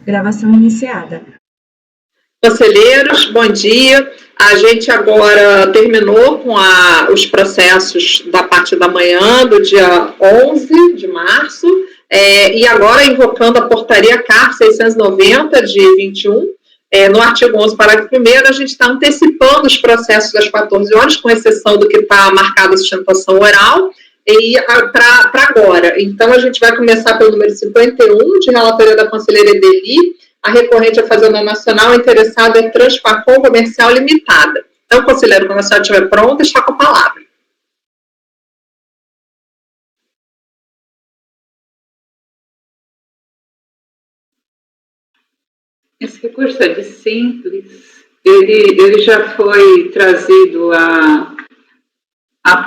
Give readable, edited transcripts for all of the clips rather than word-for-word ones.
Gravação iniciada. Conselheiros, bom dia. A gente agora terminou com os processos da parte da manhã, do dia 11 de março, e agora invocando a portaria CAR 690 de 21, no artigo 11, parágrafo 1º, a gente está antecipando os processos das 14 horas, com exceção do que está marcado a sustentação oral, e para agora. Então, a gente vai começar pelo número 51, de relatoria da conselheira Edeli, a recorrente à Fazenda Nacional interessada em Transpacom Comercial Limitada. Então, conselheiro, quando a senhora estiver pronta, está com a palavra. Esse recurso é de simples, ele já foi trazido a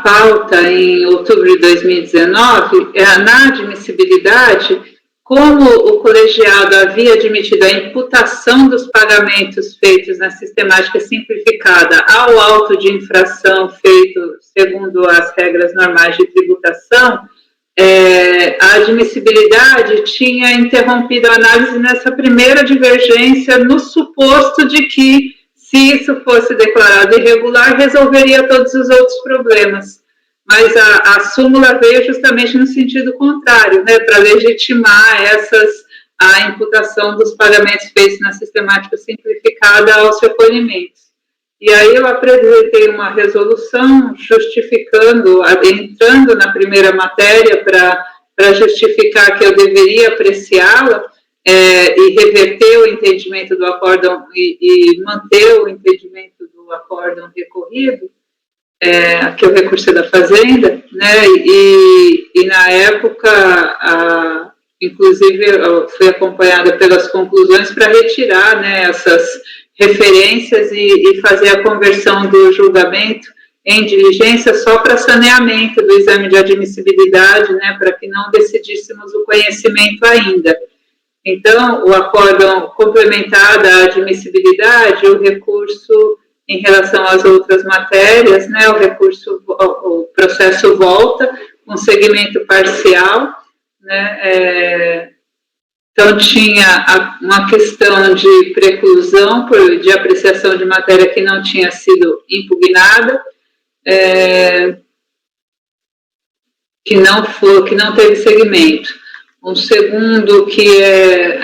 pauta em outubro de 2019, na admissibilidade, como o colegiado havia admitido a imputação dos pagamentos feitos na sistemática simplificada ao auto de infração feito segundo as regras normais de tributação, a admissibilidade tinha interrompido a análise nessa primeira divergência no suposto de que, se isso fosse declarado irregular, resolveria todos os outros problemas. Mas a súmula veio justamente no sentido contrário, né, para legitimar a imputação dos pagamentos feitos na sistemática simplificada aos recolhimentos. E aí eu apresentei uma resolução justificando, entrando na primeira matéria para justificar que eu deveria apreciá-la, e reverter o entendimento do acórdão e manter o entendimento do acórdão recorrido, que é o recurso da Fazenda, né, e na época, inclusive, eu fui acompanhada pelas conclusões para retirar, né, essas referências e fazer a conversão do julgamento em diligência só para saneamento do exame de admissibilidade, né, para que não decidíssemos o conhecimento ainda. Então, o acórdão complementar da admissibilidade, o recurso em relação às outras matérias, né, o processo volta com segmento parcial, né, então tinha uma questão de preclusão de apreciação de matéria que não tinha sido impugnada, que não teve segmento. Um segundo, que é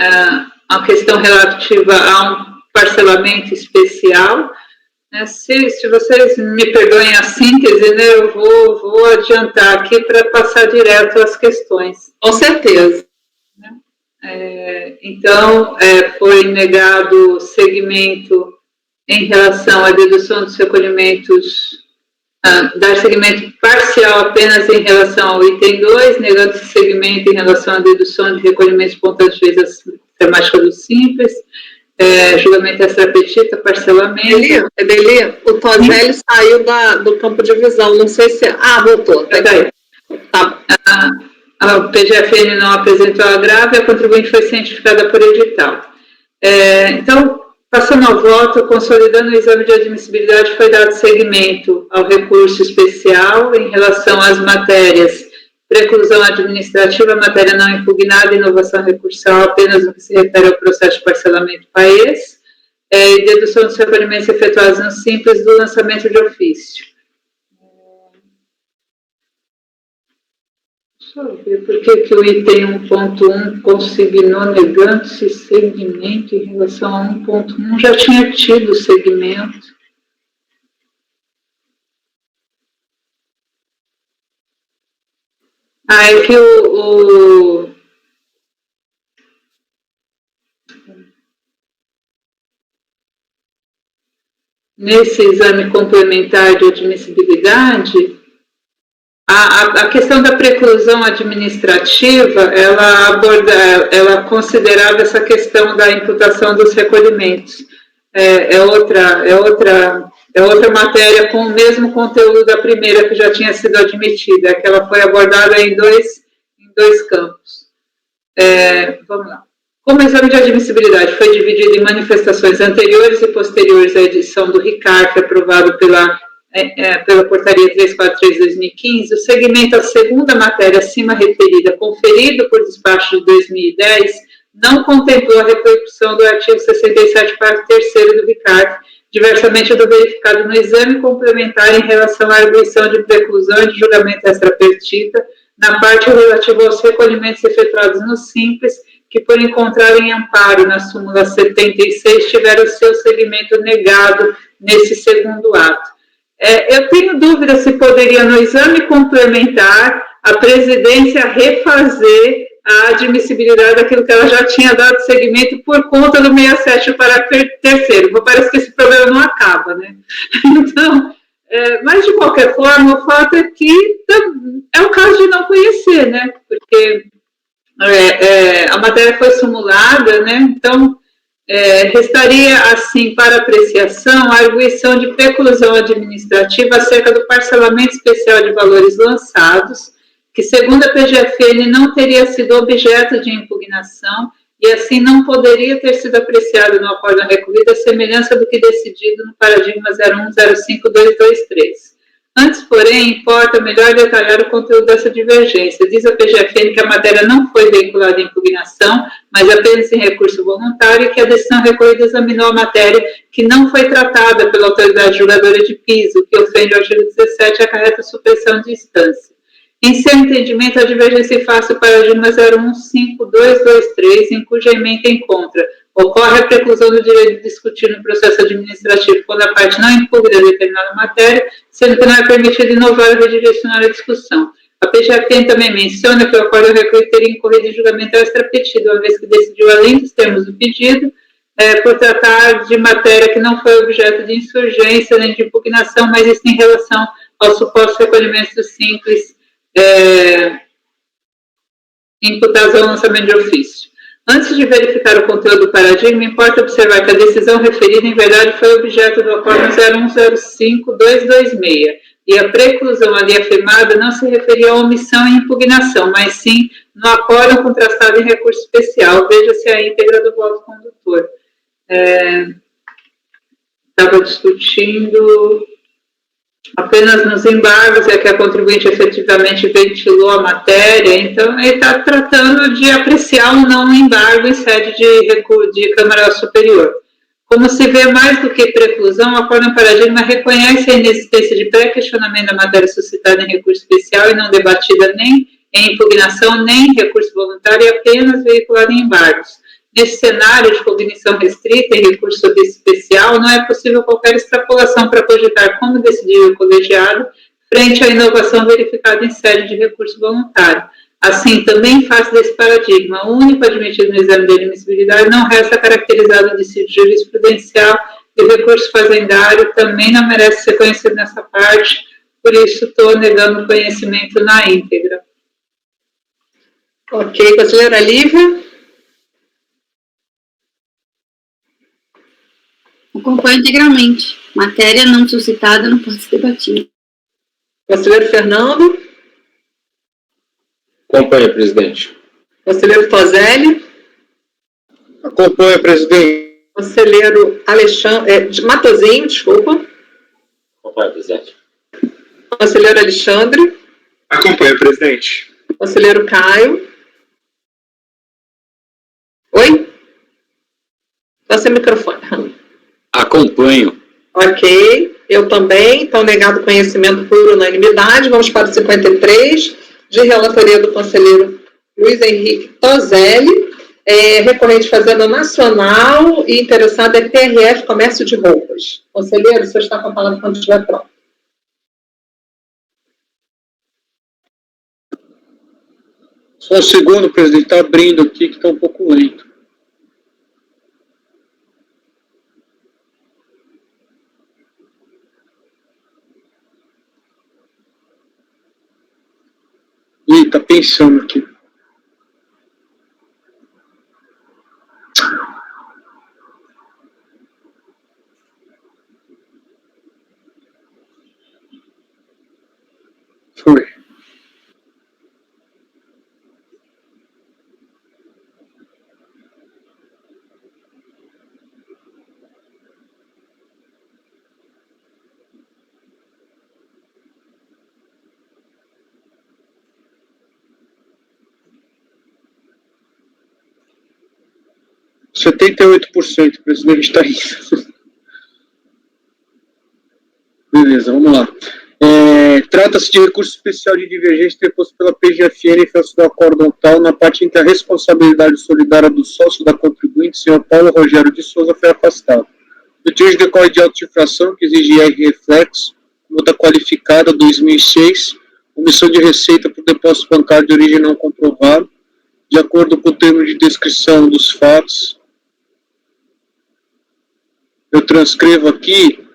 a questão relativa a um parcelamento especial. Se vocês me perdoem a síntese, né, eu vou adiantar aqui para passar direto às questões. Com certeza. Então, foi negado segmento em relação à dedução dos recolhimentos, dar segmento parcial apenas em relação ao item 2, negando esse segmento em relação à dedução de recolhimentos pontuais de vezes sistemática do simples, julgamento extrapetita, parcelamento. Edeli, o Toselli saiu do campo de visão, não sei se... voltou. Tá. A PGFN não apresentou agravo e a contribuinte foi cientificada por edital. Então, passando ao voto, consolidando o exame de admissibilidade, foi dado seguimento ao recurso especial em relação às matérias preclusão administrativa, matéria não impugnada, inovação recursal apenas no que se refere ao processo de parcelamento país, e dedução dos recolhimentos efetuados no simples do lançamento de ofício. Deixa eu ver por que o item 1.1 consignou negando-se segmento em relação a 1.1, já tinha tido segmento. É que nesse exame complementar de admissibilidade, a questão da preclusão administrativa, ela considerava essa questão da imputação dos recolhimentos. É outra matéria com o mesmo conteúdo da primeira que já tinha sido admitida, que ela foi abordada em dois campos. Vamos lá. Como o exame de admissibilidade foi dividido em manifestações anteriores e posteriores à edição do RICARF, aprovado pela portaria 343/2015, o segmento à segunda matéria acima referida, conferido por despacho de 2010, não contemplou a repercussão do artigo 67, parágrafo 3º do RICARF, diversamente do verificado no exame complementar em relação à arguição de preclusão e de julgamento extrapertita, na parte relativa aos recolhimentos efetuados no Simples, que por encontrarem amparo na súmula 76, tiveram seu segmento negado nesse segundo ato. Eu tenho dúvida se poderia, no exame complementar, a presidência refazer a admissibilidade daquilo que ela já tinha dado seguimento por conta do 67, o parágrafo 3º. Parece que esse problema não acaba, né? Então, mas de qualquer forma, o fato é que é o caso de não conhecer, né? Porque a matéria foi simulada, né? Então, restaria, assim, para apreciação, a arguição de preclusão administrativa acerca do parcelamento especial de valores lançados, que, segundo a PGFN, não teria sido objeto de impugnação e, assim, não poderia ter sido apreciado no acórdão recorrido a semelhança do que decidido no paradigma 0105223. Antes, porém, importa melhor detalhar o conteúdo dessa divergência. Diz a PGFN que a matéria não foi veiculada em impugnação, mas apenas em recurso voluntário, e que a decisão recorrida examinou a matéria que não foi tratada pela autoridade julgadora de piso, que ofende o artigo 17 e acarreta supressão de instância. Em seu entendimento, a divergência face ao paradigma 015223, em cuja ementa encontra: ocorre a preclusão do direito de discutir no processo administrativo quando a parte não impugna determinada matéria, sendo que não é permitido inovar ou redirecionar a discussão. A PGFN também menciona que o acórdão recorrido teria incorrido em julgamento extrapetido, uma vez que decidiu além dos termos do pedido, por tratar de matéria que não foi objeto de insurgência nem de impugnação, mas isso em relação aos supostos recolhimentos do Simples, imputados ao lançamento de ofício. Antes de verificar o conteúdo do paradigma, importa observar que a decisão referida, em verdade, foi objeto do acórdão 0105226, e a preclusão ali afirmada não se referia à omissão e impugnação, mas sim no acórdão contrastado em recurso especial. Veja-se a íntegra do voto condutor. Estava discutindo apenas nos embargos, é que a contribuinte efetivamente ventilou a matéria, então ele está tratando de apreciar ou não um embargo em sede de Câmara Superior. Como se vê mais do que preclusão, o acórdão paradigma reconhece a inexistência de pré-questionamento da matéria suscitada em recurso especial e não debatida nem em impugnação, nem em recurso voluntário, e apenas veiculada em embargos. Nesse cenário de cognição restrita e recurso especial, não é possível qualquer extrapolação para cogitar como decidir o colegiado frente à inovação verificada em sede de recurso voluntário. Assim, também face desse paradigma, o único admitido no exame de admissibilidade não resta caracterizado de sítio jurisprudencial e o recurso fazendário também não merece ser conhecido nessa parte, por isso estou negando o conhecimento na íntegra. Ok, conselheira Lívia. Acompanho integralmente. Matéria não suscitada não pode ser debatida. Conselheiro Fernando. Acompanho, presidente. Conselheiro Tozelli. Acompanho, presidente. Conselheiro Alexandre, Matosinho, desculpa. Acompanho, presidente. Conselheiro Alexandre. Acompanho, presidente. Conselheiro Caio. Oi? Está sem microfone. Acompanho. Ok, eu também. Então, negado conhecimento por unanimidade. Vamos para o 53, de relatoria do conselheiro Luiz Henrique Tozelli, recorrente Fazenda Nacional, e interessado é PRF Comércio de Roupas. Conselheiro, o senhor está com a palavra quando estiver pronto. Só um segundo, presidente. Está abrindo aqui, que está um pouco lento. Ih, tá pensando aqui. Foi. 78%, presidente, está indo. Beleza, vamos lá. Trata-se de recurso especial de divergência interposto pela PGFN em face do acórdão tal, na parte em que a responsabilidade solidária do sócio da contribuinte, senhor Paulo Rogério de Souza, foi afastada. O litígio decorre de auto de infração, que exige IR reflexo, multa qualificada 2006, omissão de receita por depósito bancário de origem não comprovada, de acordo com o termo de descrição dos fatos. Eu transcrevo aqui.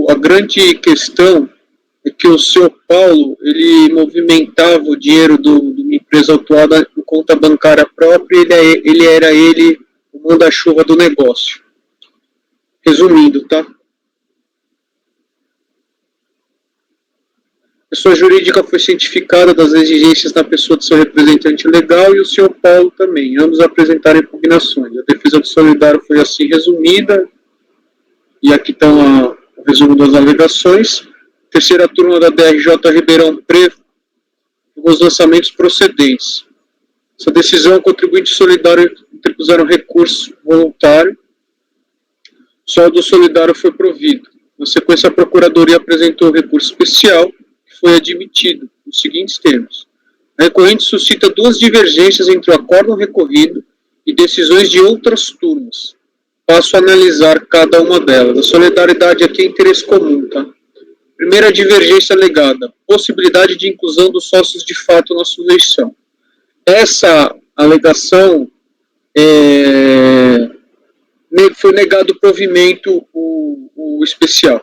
A grande questão é que o senhor Paulo, ele movimentava o dinheiro de uma empresa autuada em conta bancária própria, e ele era o manda-chuva do negócio. Resumindo, tá? A pessoa jurídica foi cientificada das exigências na pessoa de seu representante legal e o senhor Paulo também. Ambos apresentaram impugnações. A defesa do solidário foi assim resumida. E aqui estão o resumo das alegações. Terceira turma da DRJ Ribeirão Preto, os lançamentos procedentes. Essa decisão, o contribuinte solidário interpuseram recurso voluntário. O saldo solidário foi provido. Na sequência, a Procuradoria apresentou o recurso especial, que foi admitido, nos seguintes termos. A recorrente suscita duas divergências entre o acórdão recorrido e decisões de outras turmas. Passo a analisar cada uma delas. A solidariedade aqui é interesse comum, tá? Primeira divergência alegada, possibilidade de inclusão dos sócios de fato na sujeição. Essa alegação foi negado o provimento o especial.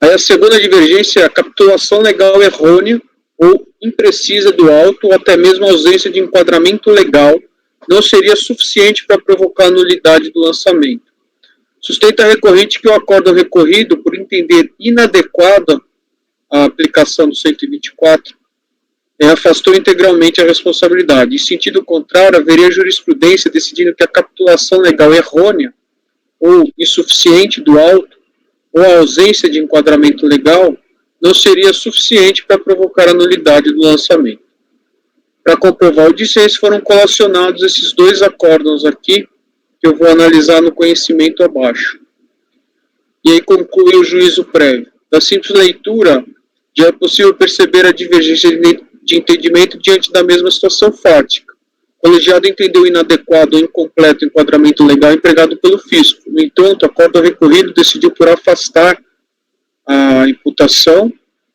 Aí a segunda divergência é a capitulação legal errônea ou imprecisa do auto ou até mesmo a ausência de enquadramento legal não seria suficiente para provocar a nulidade do lançamento. Sustenta a recorrente que o acórdão recorrido, por entender inadequada a aplicação do 124, afastou integralmente a responsabilidade. Em sentido contrário, haveria jurisprudência decidindo que a capitulação legal errônea ou insuficiente do auto ou a ausência de enquadramento legal não seria suficiente para provocar a nulidade do lançamento. Para comprovar o dissenso, foram colacionados esses dois acórdãos aqui, que eu vou analisar no conhecimento abaixo. E aí conclui o juízo prévio. Da simples leitura, já é possível perceber a divergência de entendimento diante da mesma situação fática. O colegiado entendeu inadequado ou incompleto o enquadramento legal empregado pelo fisco. No entanto, o acórdão recorrido decidiu por afastar a imputação,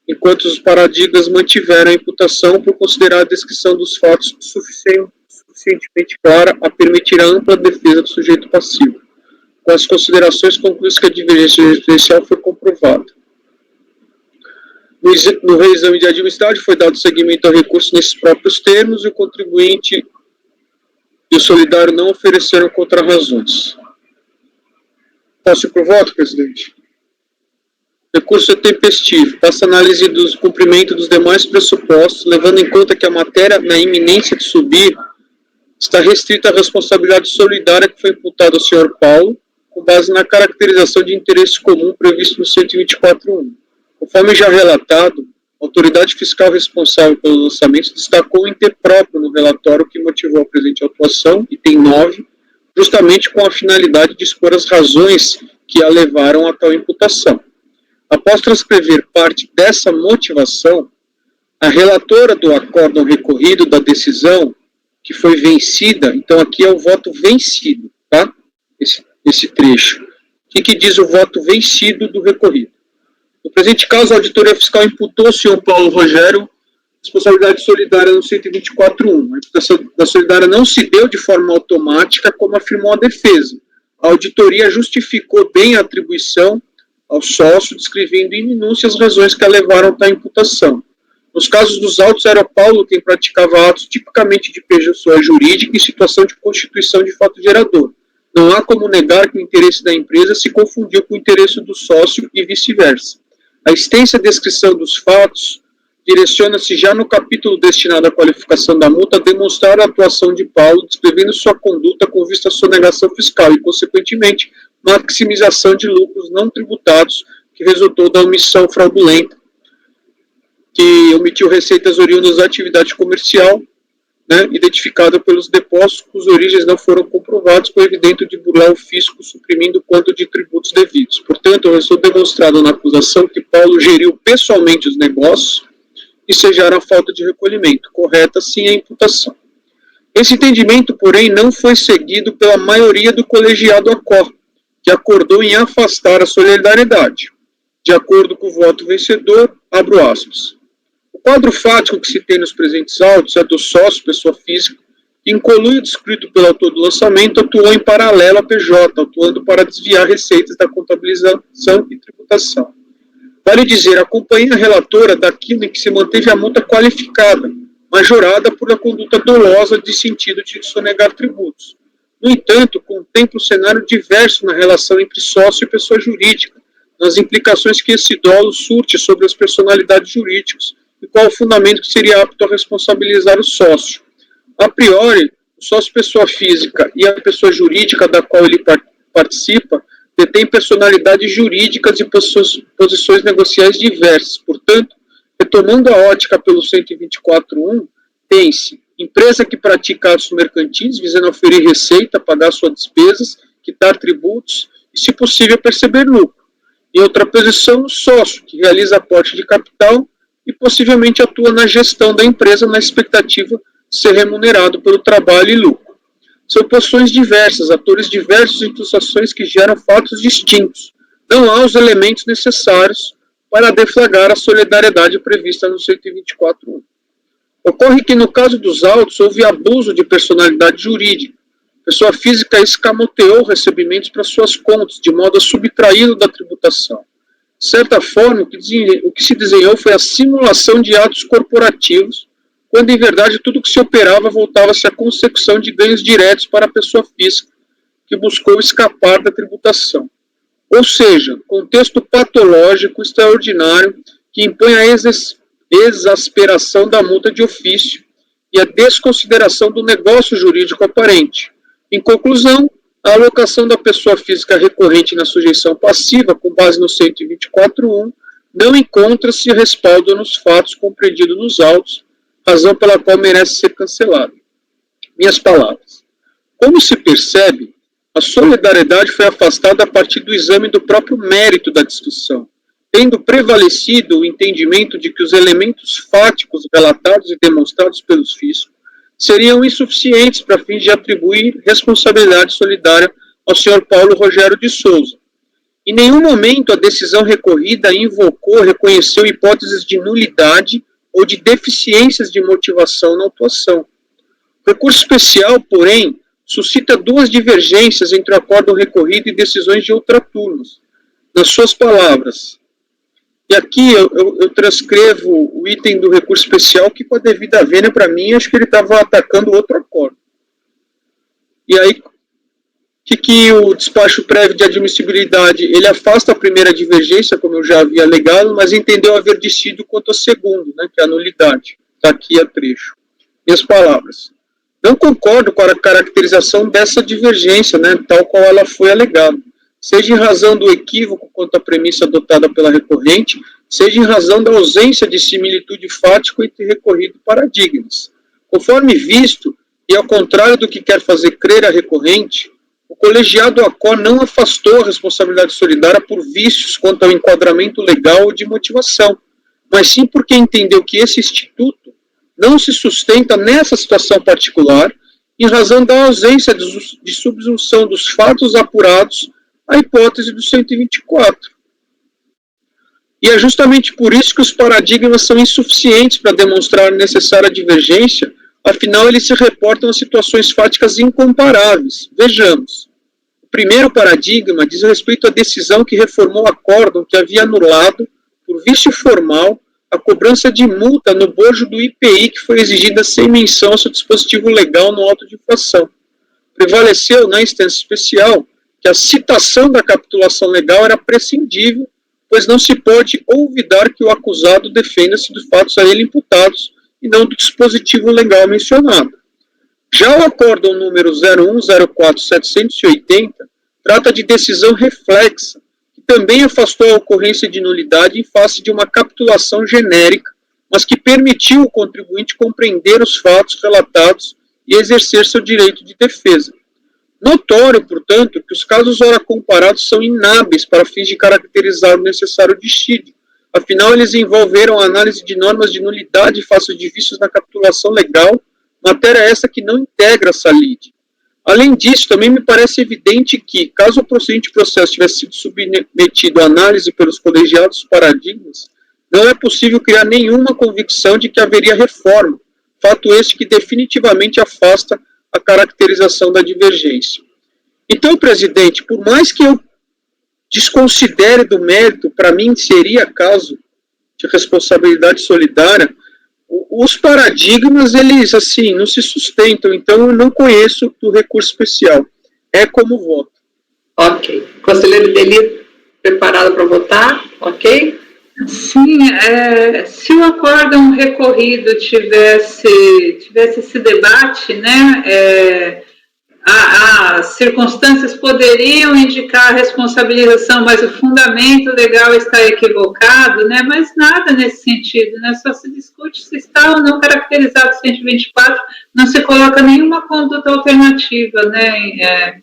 enquanto os paradigmas mantiveram a imputação por considerar a descrição dos fatos suficientemente clara a permitir a ampla defesa do sujeito passivo. Com as considerações, conclui-se que a divergência jurisprudencial foi comprovada. No reexame de admissibilidade, foi dado seguimento ao recurso nesses próprios termos e o contribuinte e o solidário não ofereceram contrarrazões. Posso ir para o voto, presidente? Recurso é tempestivo. Passa a análise do cumprimento dos demais pressupostos, levando em conta que a matéria, na iminência de subir, está restrita à responsabilidade solidária que foi imputada ao senhor Paulo, com base na caracterização de interesse comum previsto no 124.1. Conforme já relatado, a autoridade fiscal responsável pelo lançamento destacou o interpróprio no relatório que motivou a presente autuação, item 9, justamente com a finalidade de expor as razões que a levaram a tal imputação. Após transcrever parte dessa motivação, a relatora do acórdão recorrido da decisão, que foi vencida, então aqui é o voto vencido, tá? Esse trecho. O que diz o voto vencido do recorrido? No presente caso, a auditoria fiscal imputou ao senhor Paulo Rogério responsabilidade solidária no 124.1. A imputação da solidária não se deu de forma automática, como afirmou a defesa. A auditoria justificou bem a atribuição ao sócio, descrevendo em minúcia as razões que a levaram a tal imputação. Nos casos dos autos, era Paulo quem praticava atos tipicamente de pessoa jurídica em situação de constituição de fato gerador. Não há como negar que o interesse da empresa se confundiu com o interesse do sócio e vice-versa. A extensa descrição dos fatos direciona-se já no capítulo destinado à qualificação da multa a demonstrar a atuação de Paulo, descrevendo sua conduta com vista à sonegação fiscal e, consequentemente, maximização de lucros não tributados que resultou da omissão fraudulenta, que omitiu receitas oriundas da atividade comercial né, identificada pelos depósitos cujas origens não foram comprovadas, com evidente de burlar o fisco, suprimindo quanto de tributos devidos. Portanto, restou demonstrado na acusação que Paulo geriu pessoalmente os negócios e sejaram a falta de recolhimento. Correta, sim, a imputação. Esse entendimento, porém, não foi seguido pela maioria do colegiado ACOR, que acordou em afastar a solidariedade. De acordo com o voto vencedor, abro aspas. O quadro fático que se tem nos presentes autos é do sócio, pessoa física, que, em conluio descrito pelo autor do lançamento, atuou em paralelo à PJ, atuando para desviar receitas da contabilização e tributação. Vale dizer, a companhia relatora daquilo em que se manteve a multa qualificada, majorada por a conduta dolosa de sentido de sonegar tributos. No entanto, contempla um cenário diverso na relação entre sócio e pessoa jurídica, nas implicações que esse dolo surte sobre as personalidades jurídicas, e qual o fundamento que seria apto a responsabilizar o sócio. A priori, o sócio pessoa física e a pessoa jurídica da qual ele participa detêm personalidades jurídicas e posições negociais diversas. Portanto, retomando a ótica pelo 124.1, tem-se empresa que pratica atos mercantis, visando oferir receita, pagar suas despesas, quitar tributos e, se possível, perceber lucro. Em outra posição, o sócio, que realiza aporte de capital e possivelmente atua na gestão da empresa na expectativa de ser remunerado pelo trabalho e lucro. São posições diversas, atores diversos em situações que geram fatos distintos. Não há os elementos necessários para deflagrar a solidariedade prevista no 124.1. Ocorre que, no caso dos autos, houve abuso de personalidade jurídica. A pessoa física escamoteou recebimentos para suas contas, de modo a subtraí-lo da tributação. De certa forma, o que se desenhou foi a simulação de atos corporativos, quando, em verdade, tudo que se operava voltava-se à consecução de ganhos diretos para a pessoa física, que buscou escapar da tributação. Ou seja, contexto patológico extraordinário que impõe a exasperação da multa de ofício e a desconsideração do negócio jurídico aparente. Em conclusão, a alocação da pessoa física recorrente na sujeição passiva, com base no 124.1, não encontra-se respaldo nos fatos compreendidos nos autos, razão pela qual merece ser cancelado. Minhas palavras. Como se percebe, a solidariedade foi afastada a partir do exame do próprio mérito da discussão, tendo prevalecido o entendimento de que os elementos fáticos relatados e demonstrados pelos fiscos seriam insuficientes para fins de atribuir responsabilidade solidária ao Sr. Paulo Rogério de Souza. Em nenhum momento a decisão recorrida invocou, reconheceu hipóteses de nulidade ou de deficiências de motivação na atuação. O recurso especial, porém, suscita duas divergências entre o acórdão recorrido e decisões de ultraturnos. Nas suas palavras, e aqui eu transcrevo o item do recurso especial que, com a devida vênia, para mim, acho que ele estava atacando outro acordo. E aí, que o despacho prévio de admissibilidade, ele afasta a primeira divergência, como eu já havia alegado, mas entendeu haver dissido quanto ao segundo, né, que é a nulidade. Está aqui a trecho. Minhas palavras. Não concordo com a caracterização dessa divergência, né, tal qual ela foi alegada, seja em razão do equívoco quanto à premissa adotada pela recorrente, seja em razão da ausência de similitude fática entre recorrido e paradigmas. Conforme visto, e ao contrário do que quer fazer crer a recorrente, o colegiado ACOR não afastou a responsabilidade solidária por vícios quanto ao enquadramento legal ou de motivação, mas sim porque entendeu que esse instituto não se sustenta nessa situação particular em razão da ausência de subsunção dos fatos apurados à hipótese do 124. E é justamente por isso que os paradigmas são insuficientes para demonstrar a necessária divergência, afinal eles se reportam a situações fáticas incomparáveis. Vejamos. O primeiro paradigma diz respeito à decisão que reformou o acórdão que havia anulado, por vício formal, a cobrança de multa no bojo do IPI que foi exigida sem menção ao seu dispositivo legal no auto de infração. Prevaleceu, na instância especial, que a citação da capitulação legal era prescindível, pois não se pode olvidar que o acusado defenda-se dos fatos a ele imputados e não do dispositivo legal mencionado. Já o acórdão número 0104-780 trata de decisão reflexa, que também afastou a ocorrência de nulidade em face de uma capitulação genérica mas que permitiu ao contribuinte compreender os fatos relatados e exercer seu direito de defesa. Notório, portanto, que os casos ora comparados são inábeis para fins de caracterizar o necessário dissídio. Afinal, eles envolveram a análise de normas de nulidade face de vícios na capitulação legal, matéria essa que não integra essa lide. Além disso, também me parece evidente que, caso o procedente processo tivesse sido submetido à análise pelos colegiados paradigmas, não é possível criar nenhuma convicção de que haveria reforma, fato este que definitivamente afasta a caracterização da divergência. Então, presidente, por mais que eu desconsidere do mérito, para mim seria caso de responsabilidade solidária, os paradigmas, eles, assim, não se sustentam, então eu não conheço do recurso especial. É como voto. Ok. Conselheiro Delito, preparado para votar? Ok? Sim, se o acórdão recorrido tivesse esse debate, né, as circunstâncias poderiam indicar a responsabilização, mas o fundamento legal está equivocado, né? Mas nada nesse sentido, né? Só se discute se está ou não caracterizado 124, não se coloca nenhuma conduta alternativa, né?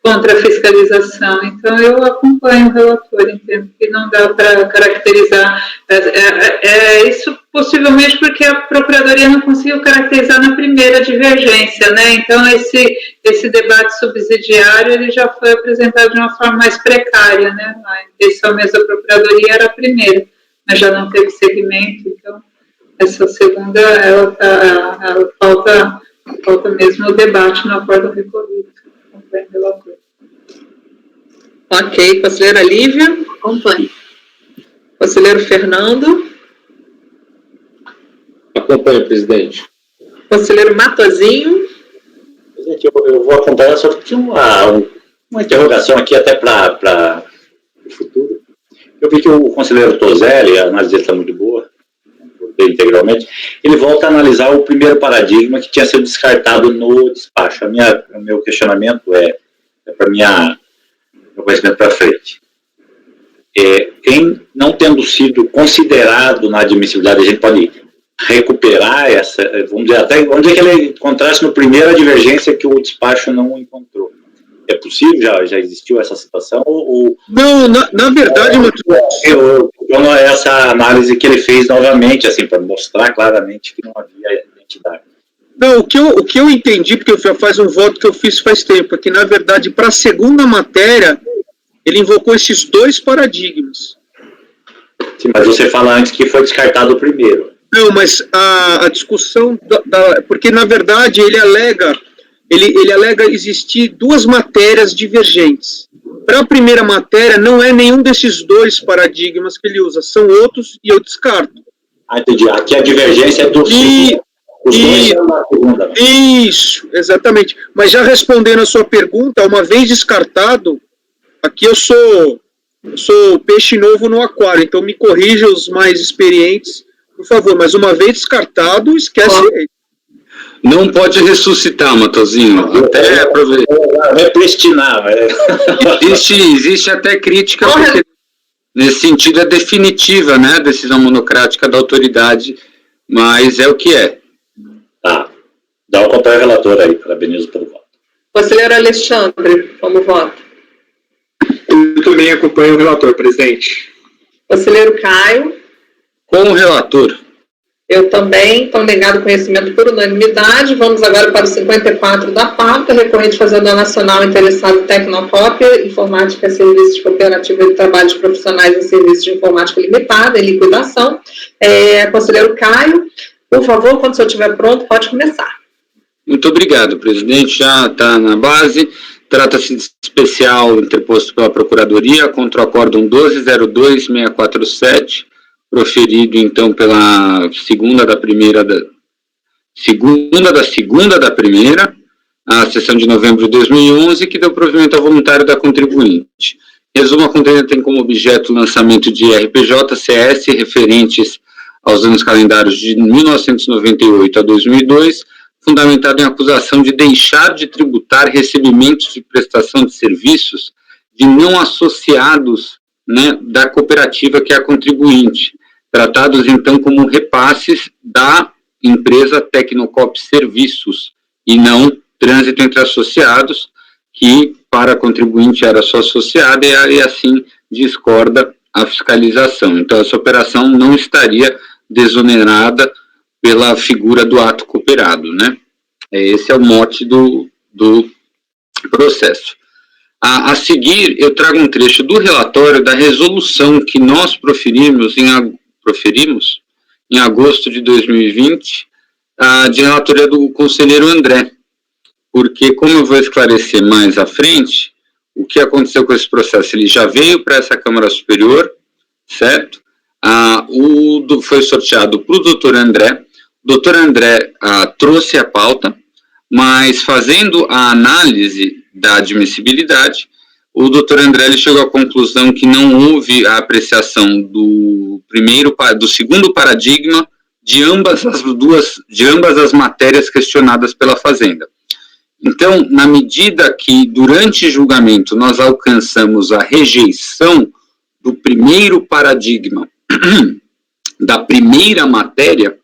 Contra a fiscalização. Então, eu acompanho o relator, entendo que não dá para caracterizar. Isso possivelmente porque a Procuradoria não conseguiu caracterizar na primeira divergência, né? Então, esse debate subsidiário ele já foi apresentado de uma forma mais precária, né? A intenção mesmo da Procuradoria era a primeira, mas já não teve segmento, então, essa segunda, ela falta mesmo o debate no acordo recorrido. Ok. Conselheira Lívia? Acompanho. Conselheiro Fernando? Acompanho, presidente. Conselheiro Matosinho? Presidente, eu vou acompanhar, só que tinha uma interrogação aqui até para o futuro. Eu vi que o conselheiro Tozelli, a análise dele está muito boa, integralmente, ele volta a analisar o primeiro paradigma que tinha sido descartado no despacho. O meu questionamento para meu conhecimento para frente. Em não tendo sido considerado na admissibilidade, a gente pode recuperar essa, vamos dizer, até onde é que ele encontrasse no primeira divergência que o despacho não encontrou. É possível? Já existiu essa situação? Não, na verdade, essa análise que ele fez novamente, assim, para mostrar claramente que não havia identidade. Não, o que eu entendi, porque já faz um voto que eu fiz faz tempo, é que, na verdade, para a segunda matéria, ele invocou esses dois paradigmas. Sim, mas você fala antes que foi descartado o primeiro. Não, mas a discussão, porque, na verdade, ele alega existir duas matérias divergentes. Para a primeira matéria, não é nenhum desses dois paradigmas que ele usa, são outros e eu descarto. Entendi. Aqui a divergência é do segundo. Os dois são da segunda. Isso, exatamente. Mas já respondendo a sua pergunta, uma vez descartado, aqui eu sou peixe novo no aquário, então me corrija os mais experientes, por favor, mas uma vez descartado, esquece ele. Não pode ressuscitar, Matosinho, até repristinar. Existe até crítica, porque nesse sentido é definitiva, né, a decisão monocrática da autoridade, mas é o que é. Tá, dá o papel relator aí, parabenizo pelo voto. Conselheiro Alexandre, como voto? Eu também acompanho o relator, presidente. Conselheiro Caio? Com o relator. Eu também, então negado conhecimento por unanimidade. Vamos agora para o 54 da pauta, recorrente Fazenda Nacional interessado em Tecnocópia, Informática, Serviços de Cooperativa de Trabalhos Profissionais e Serviços de Informática Limitada, em liquidação. Conselheiro Caio, por favor, quando o senhor estiver pronto, pode começar. Muito obrigado, presidente. Já está na base. Trata-se de especial interposto pela Procuradoria contra o acórdão 12.02.647, proferido, então, pela segunda da primeira, a sessão de novembro de 2011, que deu provimento ao voluntário da contribuinte. Resumo, a contenda tem como objeto o lançamento de RPJ, CS, referentes aos anos calendários de 1998 a 2002, fundamentado em acusação de deixar de tributar recebimentos de prestação de serviços de não associados, né, da cooperativa que é a contribuinte. tratados então como repasses da empresa Tecnocop Serviços, e não trânsito entre associados, que para contribuinte era só associada e assim discorda a fiscalização. Então, essa operação não estaria desonerada pela figura do ato cooperado, né? Esse é o mote do processo. A seguir, eu trago um trecho do relatório da resolução que nós proferimos em agosto de 2020, de relatoria do conselheiro André, porque, como eu vou esclarecer mais à frente, o que aconteceu com esse processo? Ele já veio para essa Câmara Superior, certo? Foi sorteado para o doutor André. O doutor André trouxe a pauta, mas fazendo a análise da admissibilidade, o doutor André ele chegou à conclusão que não houve a apreciação do segundo paradigma de ambas as matérias questionadas pela Fazenda. Então, na medida que, durante o julgamento, nós alcançamos a rejeição do primeiro paradigma da primeira matéria,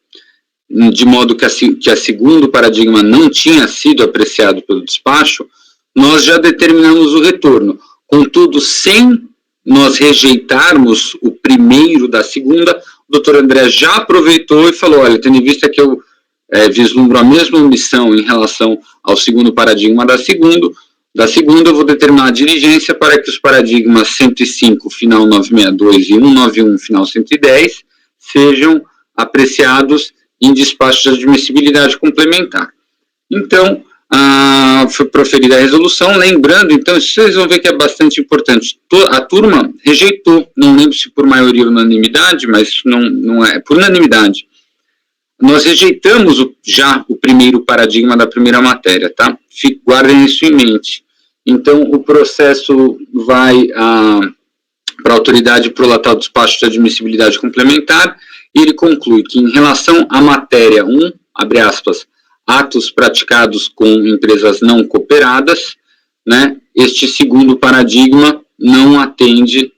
de modo que a segundo paradigma não tinha sido apreciado pelo despacho, nós já determinamos o retorno. Contudo, sem nós rejeitarmos o primeiro da segunda, o doutor André já aproveitou e falou, olha, tendo em vista que eu vislumbro a mesma omissão em relação ao segundo paradigma da segunda, eu vou determinar a diligência para que os paradigmas 105, final 962 e 191, final 110, sejam apreciados em despacho de admissibilidade complementar. Então, foi proferida a resolução, lembrando, então, vocês vão ver que é bastante importante, a turma rejeitou, não lembro se por maioria ou unanimidade, mas não é, por unanimidade, nós rejeitamos já o primeiro paradigma da primeira matéria, tá? Guardem isso em mente. Então, o processo vai para a autoridade prolatar o despacho de admissibilidade complementar, e ele conclui que, em relação à matéria 1, abre aspas, atos praticados com empresas não cooperadas, né, este segundo paradigma não atende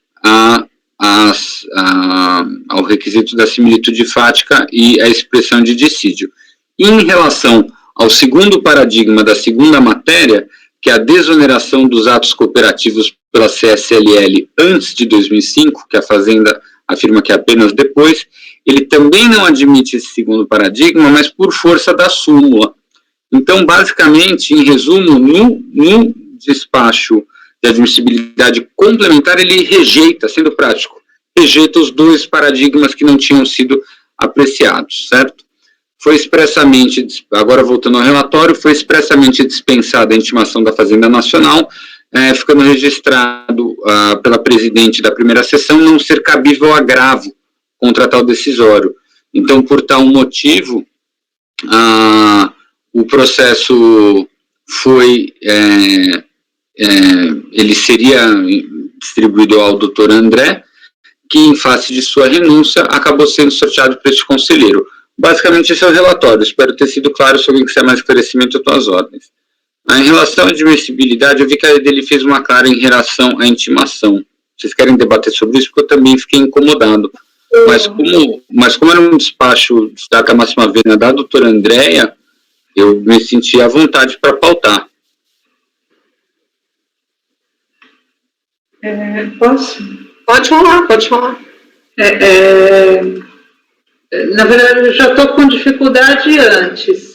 ao requisito da similitude fática e à expressão de dissídio. E em relação ao segundo paradigma da segunda matéria, que é a desoneração dos atos cooperativos pela CSLL antes de 2005, que a Fazenda afirma que é apenas depois, ele também não admite esse segundo paradigma, mas por força da súmula. Então, basicamente, em resumo, no despacho de admissibilidade complementar, ele rejeita, sendo prático, rejeita os dois paradigmas que não tinham sido apreciados, certo? Foi expressamente, agora voltando ao relatório, foi expressamente dispensada a intimação da Fazenda Nacional, ficando registrado pela presidente da primeira sessão não ser cabível agravo contra tal decisório. Então, por tal motivo, o processo foi, ele seria distribuído ao doutor André, que, em face de sua renúncia, acabou sendo sorteado para este conselheiro. Basicamente, esse é o relatório. Espero ter sido claro. Se alguém quiser mais esclarecimento, eu estou às ordens. Em relação à admissibilidade, eu vi que a dele fez uma clara em relação à intimação. Vocês querem debater sobre isso? Porque eu também fiquei incomodado. Mas como era um despacho de data máxima vênia da doutora Andréia, eu me senti à vontade para pautar. Posso? Pode falar. Na verdade, eu já estou com dificuldade antes.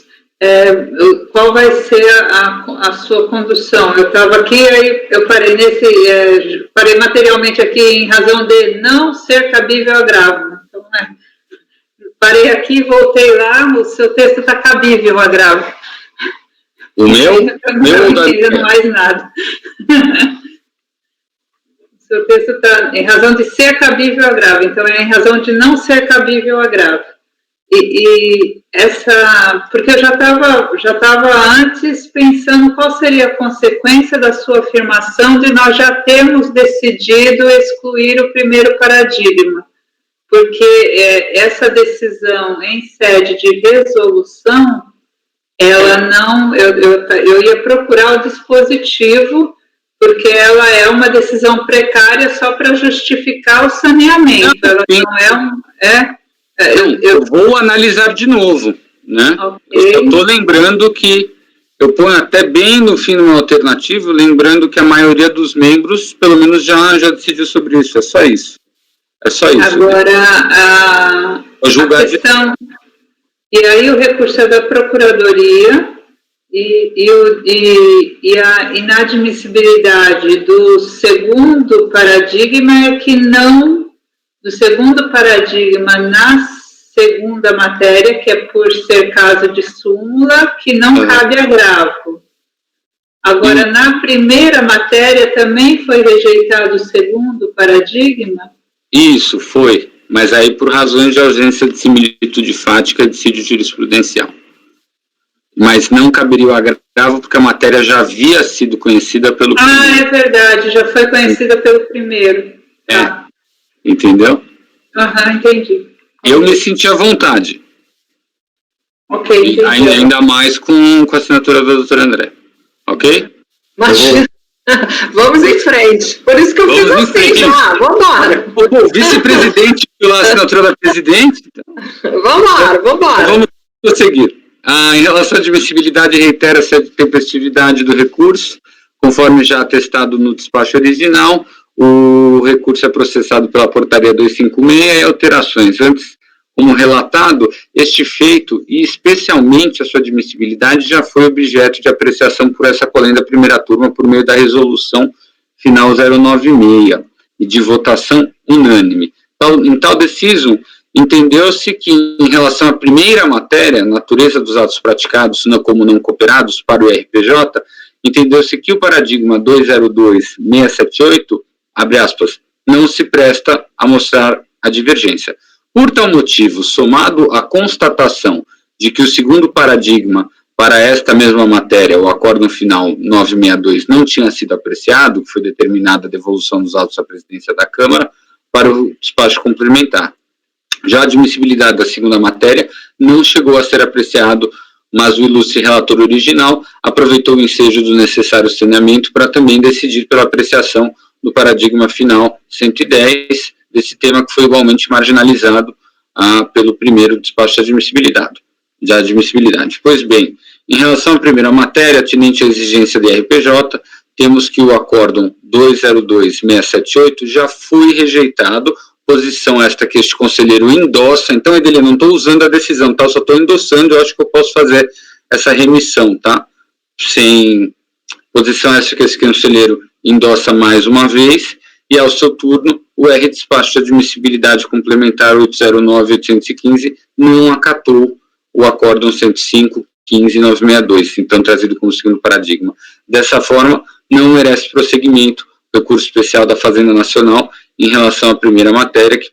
Qual vai ser a sua condução? Eu estava aqui, aí eu parei parei materialmente aqui em razão de não ser cabível agravo. Então, parei aqui, voltei lá, o seu texto está cabível agravo. O meu? Não estou entendendo mais nada. O seu texto está em razão de ser cabível agravo, então é em razão de não ser cabível agravo. Porque eu já estava antes pensando qual seria a consequência da sua afirmação de nós já termos decidido excluir o primeiro paradigma, porque essa decisão em sede de resolução, ela não, eu ia procurar o dispositivo, porque ela é uma decisão precária só para justificar o saneamento, ela não é Eu vou analisar de novo, né? Ok. Eu estou lembrando que eu ponho até bem no fim do meu alternativo, lembrando que a maioria dos membros, pelo menos, já decidiu sobre isso. É só isso. É só isso. Agora, a questão... E aí o recurso é da Procuradoria e a inadmissibilidade do segundo paradigma é que não... Do segundo paradigma na segunda matéria, que é por ser caso de súmula, que não cabe agravo. Agora, na primeira matéria também foi rejeitado o segundo paradigma? Isso, foi. Mas aí por razões de ausência de similitude fática e dissídio jurisprudencial. Mas não caberia o agravo porque a matéria já havia sido conhecida pelo primeiro. Ah, é verdade, já foi conhecida pelo primeiro. Tá. Entendeu? Entendi. Eu me senti à vontade. Ok, entendi. Ainda mais com a assinatura da doutora André. Ok? Imagina. Vamos em frente. Por isso que eu fiz assim, já. Vamos embora. O vice-presidente pela assinatura da presidente. Vamos embora. Vamos prosseguir. Em relação à admissibilidade, reitera-se a tempestividade do recurso, conforme já atestado no despacho original. O recurso é processado pela portaria 256 e alterações. Antes, como relatado, este feito, e especialmente a sua admissibilidade, já foi objeto de apreciação por essa colenda primeira turma por meio da resolução final 096 e de votação unânime. Em tal decisão, entendeu-se que, em relação à primeira matéria, natureza dos atos praticados como não cooperados para o RPJ, entendeu-se que o paradigma 202678, abre aspas, não se presta a mostrar a divergência. Por tal motivo, somado à constatação de que o segundo paradigma para esta mesma matéria, o acórdão final 962, não tinha sido apreciado, que foi determinada a devolução dos autos à presidência da Câmara para o despacho complementar. Já a admissibilidade da segunda matéria não chegou a ser apreciado, mas o ilustre relator original aproveitou o ensejo do necessário saneamento para também decidir pela apreciação do paradigma final 110, desse tema que foi igualmente marginalizado pelo primeiro despacho de admissibilidade. Pois bem, em relação à primeira matéria, atinente à exigência de RPJ, temos que o acórdão 202678 já foi rejeitado, posição esta que este conselheiro endossa. Então, Edelia, não estou usando a decisão, tá? Eu só estou endossando, eu acho que eu posso fazer essa remissão, tá? Sem posição esta que esse conselheiro endossa mais uma vez, e ao seu turno, o R despacho de admissibilidade complementar 809-815 não acatou o acórdão 105-15-962, então trazido como segundo paradigma. Dessa forma, não merece prosseguimento o recurso especial da Fazenda Nacional em relação à primeira matéria que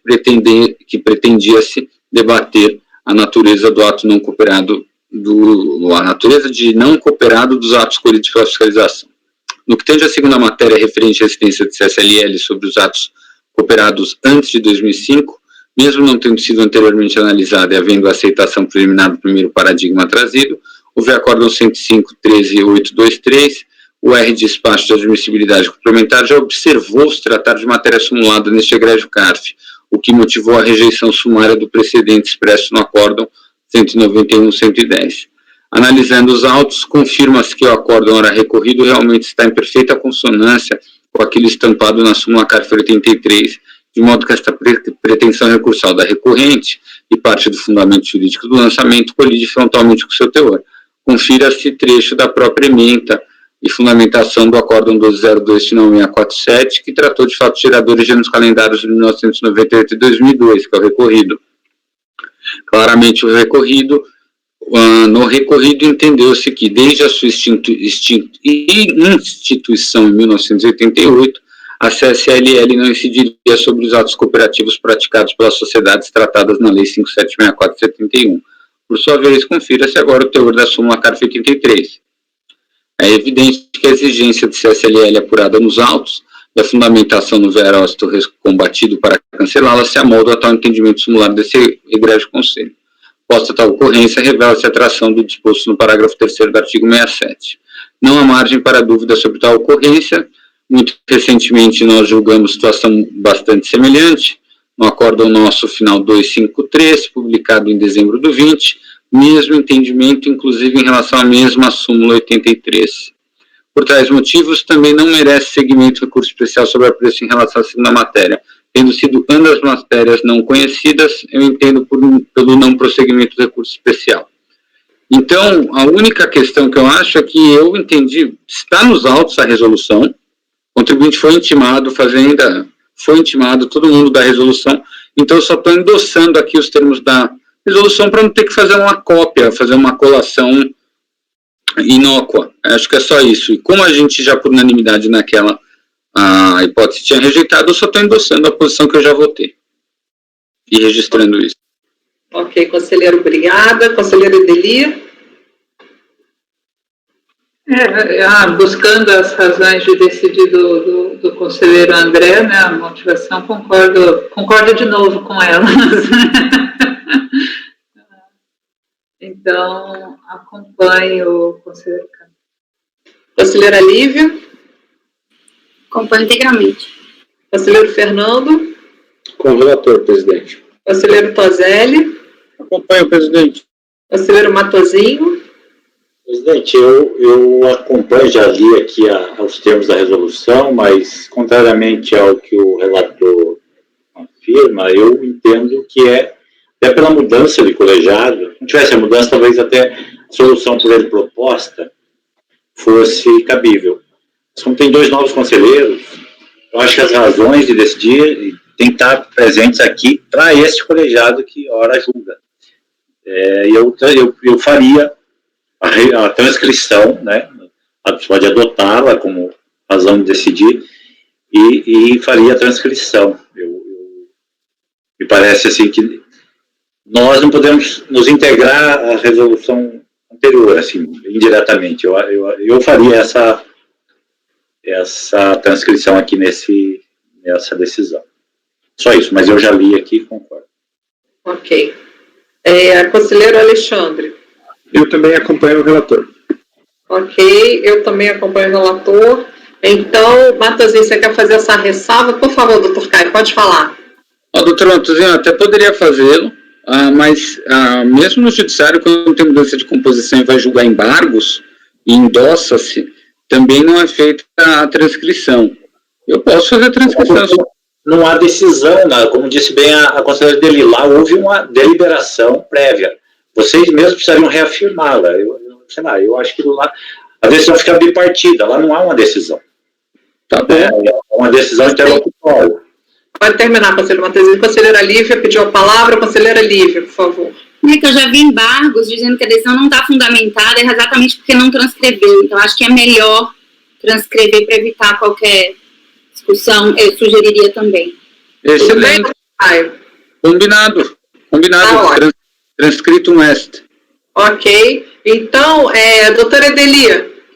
pretendia-se debater a natureza do ato não cooperado, a natureza de não cooperado dos atos colhidos pela fiscalização. No que tange à segunda matéria referente à existência de CSLL sobre os atos cooperados antes de 2005, mesmo não tendo sido anteriormente analisada e havendo a aceitação preliminar do primeiro paradigma trazido, houve acórdão 105-13-823, o R de despacho de admissibilidade complementar já observou se tratar de matéria simulada neste egrégio CARF, o que motivou a rejeição sumária do precedente expresso no acórdão 191-110. Analisando os autos, confirma-se que o acórdão ora recorrido realmente está em perfeita consonância com aquilo estampado na súmula CARF 83, de modo que esta pretensão recursal da recorrente e parte do fundamento jurídico do lançamento colide frontalmente com seu teor. Confira-se trecho da própria ementa e fundamentação do acórdão 1202-9647, que tratou de fatos geradores já nos calendários de 1998 e 2002, que é o recorrido. Claramente o recorrido, no recorrido entendeu-se que desde a sua instituição em 1988, a CSLL não incidiria sobre os atos cooperativos praticados pelas sociedades tratadas na Lei 5764/71. Por sua vez, confira-se agora o teor da súmula CARF 83. É evidente que a exigência de CSLL apurada nos autos e a fundamentação no verócito combatido para cancelá-la se amolda ao tal entendimento sumular desse egrégio conselho. Posta tal ocorrência, revela-se a atração do disposto no parágrafo 3º do artigo 67. Não há margem para dúvida sobre tal ocorrência. Muito recentemente nós julgamos situação bastante semelhante, no acórdão nosso final 253, publicado em dezembro do 20, mesmo entendimento, inclusive em relação à mesma súmula 83. Por tais motivos, também não merece seguimento recurso especial sobre apreço em relação à segunda matéria. Tendo sido ambas matérias não conhecidas, eu entendo pelo não prosseguimento do recurso especial. Então, a única questão que eu acho é que eu entendi, está nos autos a resolução, o contribuinte foi intimado, Fazenda foi intimado, todo mundo da resolução, então eu só estou endossando aqui os termos da resolução para não ter que fazer uma cópia, fazer uma colação inócua. Acho que é só isso. E como a gente já por unanimidade naquela hipótese tinha rejeitado, eu só estou endossando a posição que eu já votei e registrando isso. Ok, conselheiro, obrigada. Conselheira Edeli? Buscando as razões de decidir do conselheiro André, né, a motivação, concordo de novo com elas. Então, acompanho o conselheiro Câmara. Conselheira Lívia? Acompanho integralmente. Conselheiro Fernando? Com o relator, presidente. Conselheiro Toselli? Acompanho, presidente. Conselheiro Matosinho? Presidente, eu acompanho, já li aqui os termos da resolução, mas, contrariamente ao que o relator afirma, eu entendo que até pela mudança de colegiado, se não tivesse a mudança, talvez até a solução por ele proposta fosse cabível. Mas como tem 2 novos conselheiros, eu acho que as razões de decidir têm que estar presentes aqui para esse colegiado que ora julga. Eu faria a transcrição, né? Pode adotá-la como razão de decidir e faria a transcrição. Me parece assim que nós não podemos nos integrar à resolução anterior, assim, indiretamente. Eu faria essa transcrição aqui nessa decisão. Só isso, mas eu já li aqui e concordo. Ok. Conselheiro Alexandre? Eu também acompanho o relator. Ok, eu também acompanho o relator. Então, Matosinho, você quer fazer essa ressalva? Por favor, doutor Caio, pode falar. Doutor Matosinho, até poderia fazê-lo, mas mesmo no judiciário, quando tem mudança de composição e vai julgar embargos, e endossa-se, também não é feita a transcrição. Eu posso fazer a transcrição. Não há decisão, como disse bem a conselheira Edeli, lá houve uma deliberação prévia. Vocês mesmos precisariam reafirmá-la. Eu acho que lá a decisão fica bipartida, lá não há uma decisão. Tá bom. É uma decisão interlocutória. Pode terminar, conselheiro Matosinho. Conselheira Lívia pediu a palavra. Conselheira Lívia, por favor. É que eu já vi embargos dizendo que a decisão não está fundamentada, é exatamente porque não transcreveu. Então, acho que é melhor transcrever para evitar qualquer discussão. Eu sugeriria também. Excelente. Combinado. Tá, Transcrito est. ok. Então, doutora Edeli,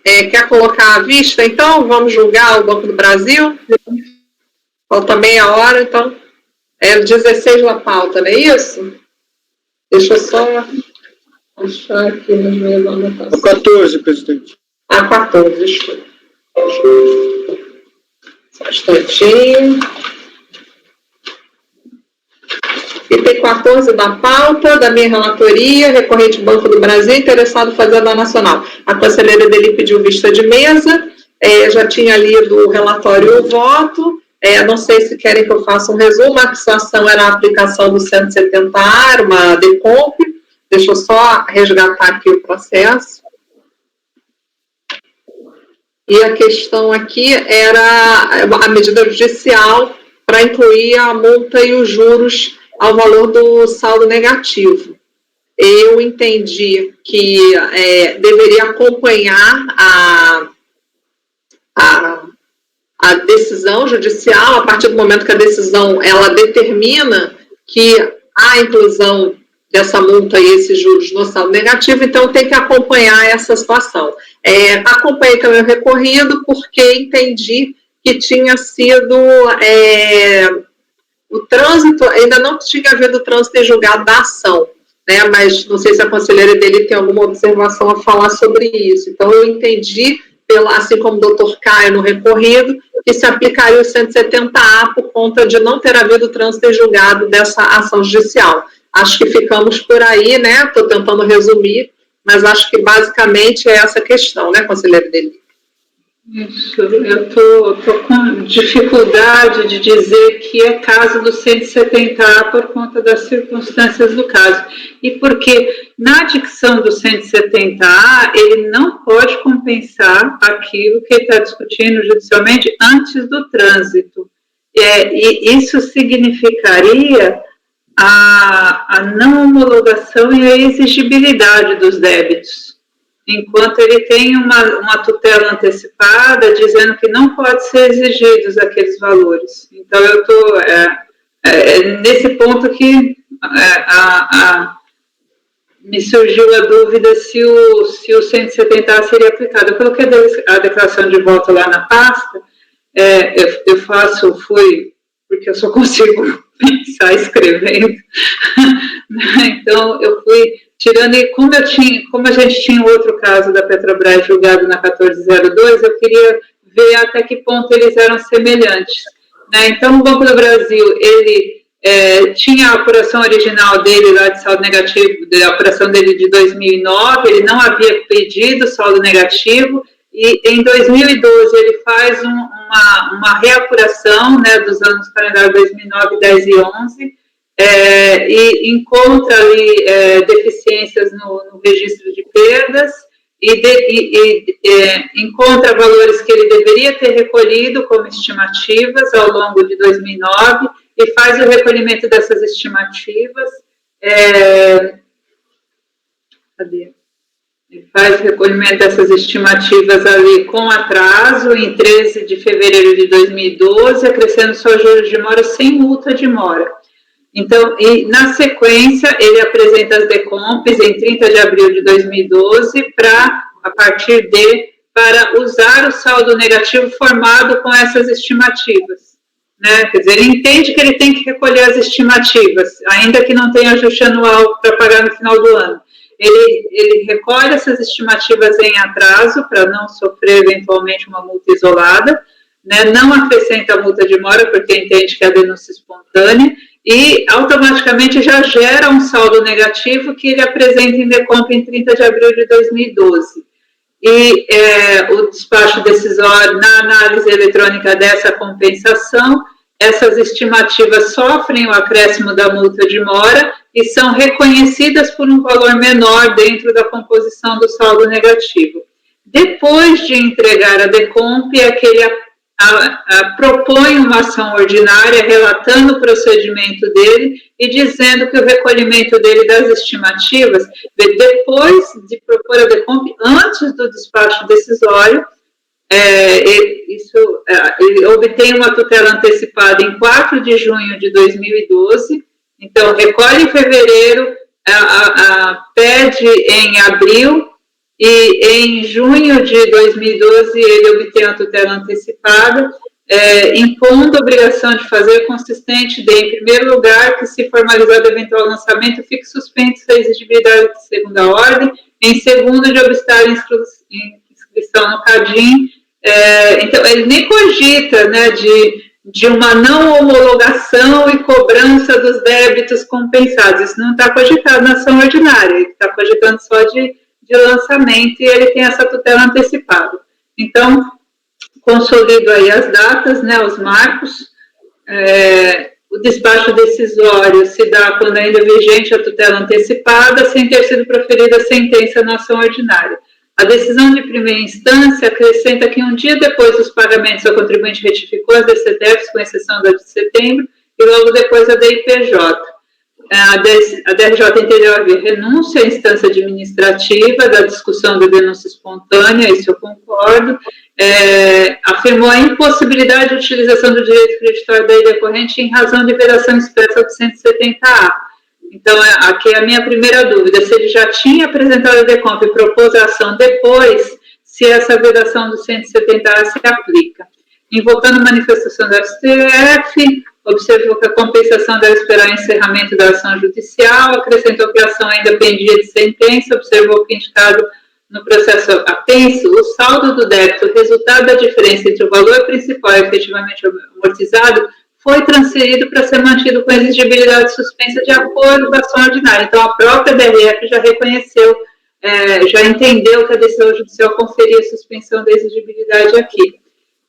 quer colocar à vista? Então, vamos julgar o Banco do Brasil? Falta meia hora, então. 16 na pauta, não é isso? Deixa eu só achar aqui nas minhas anotações. 14, presidente. 14, desculpa. Só um instantinho. Item 14 da pauta, da minha relatoria, recorrente Banco do Brasil, interessado em Fazenda Nacional. A conselheira dele pediu vista de mesa, já tinha lido o relatório e o voto, não sei se querem que eu faça um resumo, a situação era a aplicação do 170A, era uma decomp, deixa eu só resgatar aqui o processo. E a questão aqui era a medida judicial para incluir a multa e os juros ao valor do saldo negativo. Eu entendi que deveria acompanhar a decisão judicial, a partir do momento que a decisão ela determina que há inclusão dessa multa e esses juros no saldo negativo, então tem que acompanhar essa situação. Acompanhei também o recorrido porque entendi que tinha sido o trânsito, ainda não tinha havido trânsito em julgado da ação, né, mas não sei se a conselheira dele tem alguma observação a falar sobre isso. Então, eu entendi assim como o doutor Caio no recorrido, que se aplicaria o 170A por conta de não ter havido trânsito em julgado dessa ação judicial. Acho que ficamos por aí, né? Estou tentando resumir, mas acho que basicamente é essa questão, né, conselheiro Deli? Isso, eu estou com dificuldade de dizer que é caso do 170A por conta das circunstâncias do caso. E porque na dicção do 170A, ele não pode compensar aquilo que ele está discutindo judicialmente antes do trânsito. E isso significaria a não homologação e a exigibilidade dos débitos, enquanto ele tem uma tutela antecipada dizendo que não pode ser exigidos aqueles valores. Então, eu estou nesse ponto que me surgiu a dúvida se o 170A seria aplicado. Eu coloquei a declaração de voto lá na pasta, fui, porque eu só consigo pensar escrevendo, então eu fui tirando, e como a gente tinha outro caso da Petrobras julgado na 1402, eu queria ver até que ponto eles eram semelhantes, né? Então, o Banco do Brasil, ele tinha a apuração original dele lá de saldo negativo, a apuração dele de 2009, ele não havia pedido saldo negativo, e em 2012 ele faz uma reapuração, né, dos anos calendário 2009, 10 e 11, e encontra ali deficiências no registro de perdas e encontra valores que ele deveria ter recolhido como estimativas ao longo de 2009 e faz o recolhimento dessas estimativas. Ele faz o recolhimento dessas estimativas ali com atraso em 13 de fevereiro de 2012, acrescendo só juros de mora sem multa de mora. Então, e na sequência, ele apresenta as decompes em 30 de abril de 2012 para usar o saldo negativo formado com essas estimativas, né? Quer dizer, ele entende que ele tem que recolher as estimativas, ainda que não tenha ajuste anual para pagar no final do ano. Ele recolhe essas estimativas em atraso para não sofrer eventualmente uma multa isolada, né? Não acrescenta a multa de mora porque entende que é a denúncia espontânea e automaticamente já gera um saldo negativo que ele apresenta em decomp em 30 de abril de 2012. E o despacho decisório, na análise eletrônica dessa compensação, essas estimativas sofrem o acréscimo da multa de mora e são reconhecidas por um valor menor dentro da composição do saldo negativo. Depois de entregar a decomp, é que ele propõe uma ação ordinária relatando o procedimento dele e dizendo que o recolhimento dele das estimativas, depois de propor a decomp, antes do despacho decisório, ele obtém uma tutela antecipada em 4 de junho de 2012, então recolhe em fevereiro, pede em abril, e em junho de 2012 ele obtém a tutela antecipada, impondo a obrigação de fazer consistente de, em primeiro lugar, que se formalizado eventual lançamento, fique suspenso a exigibilidade de segunda ordem, em segundo, de obstar a inscrição no CADIM. Então, ele nem cogita, né, de uma não homologação e cobrança dos débitos compensados. Isso não está cogitado na ação ordinária, ele está cogitando só de lançamento e ele tem essa tutela antecipada. Então, consolido aí as datas, né, os marcos. O despacho decisório se dá quando ainda vigente a tutela antecipada, sem ter sido proferida a sentença na ação ordinária. A decisão de primeira instância acrescenta que um dia depois dos pagamentos, o contribuinte retificou as DCDFs, com exceção da de setembro, e logo depois a DIPJ. A DRJ entendeu haver renúncia à instância administrativa da discussão da denúncia espontânea, isso eu concordo, afirmou a impossibilidade de utilização do direito creditório da ilha corrente em razão de vedação expressa do 170A. Então, aqui é a minha primeira dúvida, se ele já tinha apresentado a decomp e propôs a ação depois, se essa vedação do 170A se aplica. Invocando a manifestação da STF, observou que a compensação deve esperar o encerramento da ação judicial, acrescentou que a ação ainda pendia de sentença, observou que indicado no processo apenso, o saldo do débito, resultado da diferença entre o valor principal e efetivamente amortizado, foi transferido para ser mantido com exigibilidade suspensa de acordo com a ação ordinária. Então, a própria DRF já reconheceu, já entendeu que a decisão judicial conferia suspensão da exigibilidade aqui.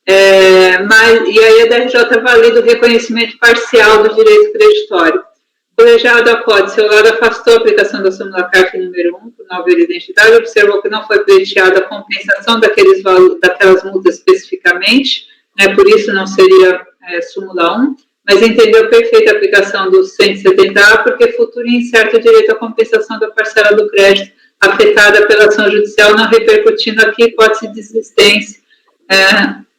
E aí a DRJ valida o reconhecimento parcial do direito creditório. O colegiado acode, seu lado afastou a aplicação da súmula CARF número 1, por não haver identidade, observou que não foi pleiteada a compensação daquelas multas especificamente, né, por isso não seria súmula 1, mas entendeu perfeita a aplicação do 170A, porque futuro e incerto o direito à compensação da parcela do crédito afetada pela ação judicial, não repercutindo aqui hipótese de desistência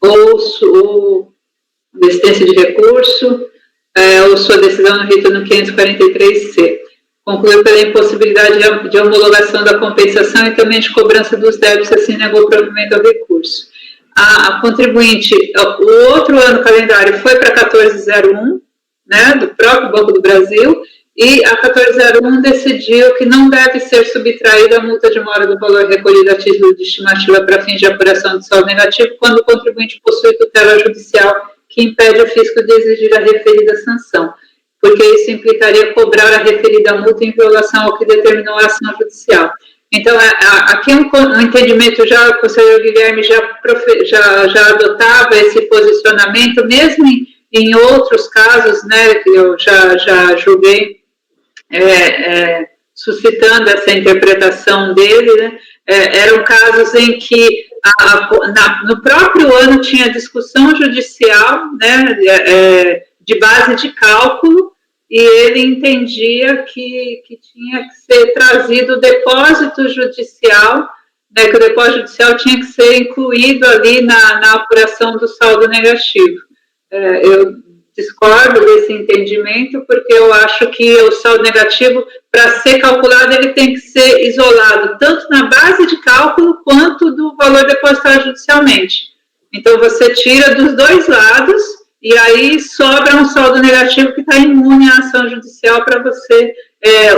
ou desistência de recurso, ou sua decisão no rito no 543C. Concluiu pela impossibilidade de homologação da compensação e também de cobrança dos débitos, assim negou o provimento ao recurso. A contribuinte, o outro ano calendário foi para 1401, né, do próprio Banco do Brasil, e a 1401 decidiu que não deve ser subtraída a multa de mora do valor recolhido a título de estimativa para fins de apuração de saldo negativo quando o contribuinte possui tutela judicial que impede o fisco de exigir a referida sanção, porque isso implicaria cobrar a referida multa em violação ao que determinou a ação judicial. Então, aqui um entendimento, já o conselheiro Guilherme já adotava esse posicionamento, mesmo em outros casos, né, que eu já julguei, suscitando essa interpretação dele, né, eram casos em que no próprio ano tinha discussão judicial, né, de base de cálculo, e ele entendia que tinha que ser trazido o depósito judicial, né, que o depósito judicial tinha que ser incluído ali na apuração do saldo negativo. Eu discordo desse entendimento, porque eu acho que o saldo negativo, para ser calculado, ele tem que ser isolado, tanto na base de cálculo, quanto do valor depositado judicialmente. Então, você tira dos dois lados, e aí sobra um saldo negativo que está imune à ação judicial para você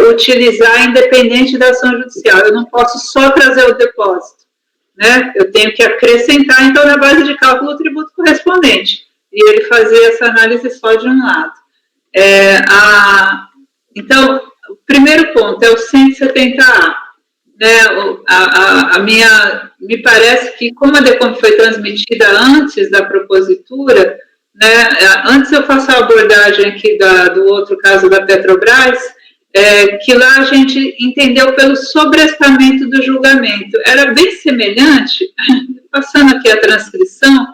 utilizar independente da ação judicial. Eu não posso só trazer o depósito, né? Eu tenho que acrescentar, então, na base de cálculo, o tributo correspondente. E ele fazia essa análise só de um lado. Então, o primeiro ponto é o 170A. Né? Me parece que, como a DECOMP foi transmitida antes da propositura, né, antes eu faço a abordagem aqui do outro caso da Petrobras, que lá a gente entendeu pelo sobrestamento do julgamento. Era bem semelhante, passando aqui a transcrição,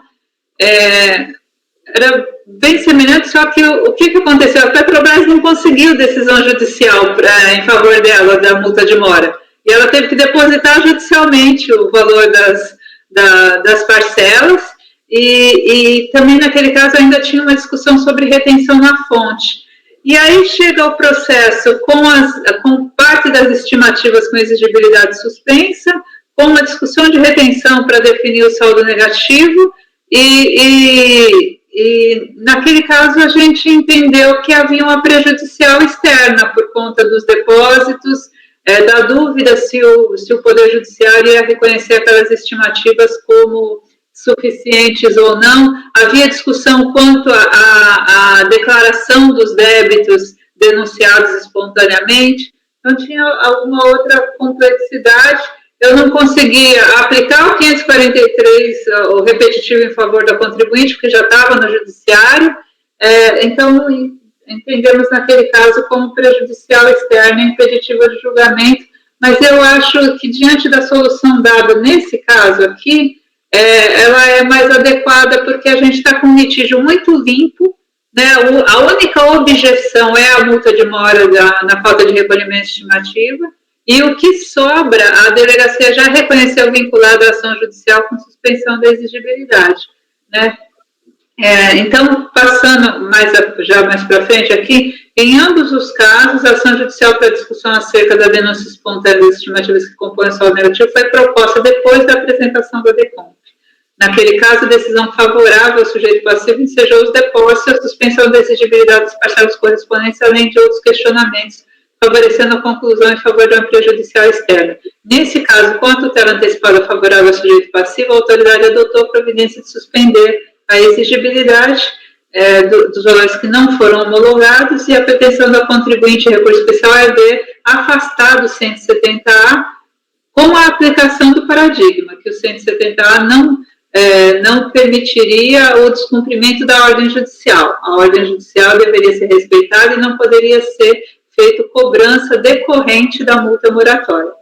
era bem semelhante, só que o que aconteceu? A Petrobras não conseguiu decisão judicial em favor dela, da multa de mora, e ela teve que depositar judicialmente o valor das parcelas, e também naquele caso ainda tinha uma discussão sobre retenção na fonte. E aí chega o processo com parte das estimativas com exigibilidade suspensa, com uma discussão de retenção para definir o saldo negativo, e naquele caso a gente entendeu que havia uma prejudicial externa por conta dos depósitos, da dúvida se o Poder Judiciário ia reconhecer aquelas estimativas como suficientes ou não. Havia discussão quanto à declaração dos débitos denunciados espontaneamente, então tinha alguma outra complexidade. Eu não conseguia aplicar o 543, o repetitivo em favor da contribuinte, porque já estava no judiciário, então entendemos naquele caso como prejudicial externa e impeditiva de julgamento, mas eu acho que diante da solução dada nesse caso aqui, ela é mais adequada porque a gente está com um litígio muito limpo, né? A única objeção é a multa de mora na falta de recolhimento estimativa, e o que sobra, a delegacia já reconheceu vinculado à ação judicial com suspensão da exigibilidade, né? Então, passando já mais para frente aqui, em ambos os casos, a ação judicial para discussão acerca da denúncia espontânea das estimativas que compõem o saldo negativo foi proposta depois da apresentação da DECOMP. Naquele caso, a decisão favorável ao sujeito passivo ensejou os depósitos e a suspensão da exigibilidade das parcelas correspondentes, além de outros questionamentos favorecendo a conclusão em favor de uma prejudicial externa. Nesse caso, com a tutela antecipada favorável ao sujeito passivo, a autoridade adotou a providência de suspender a exigibilidade dos valores que não foram homologados e a pretensão da contribuinte em recurso especial é ver afastado o 170A com a aplicação do paradigma, que o 170A não permitiria o descumprimento da ordem judicial. A ordem judicial deveria ser respeitada e não poderia ser feito cobrança decorrente da multa moratória.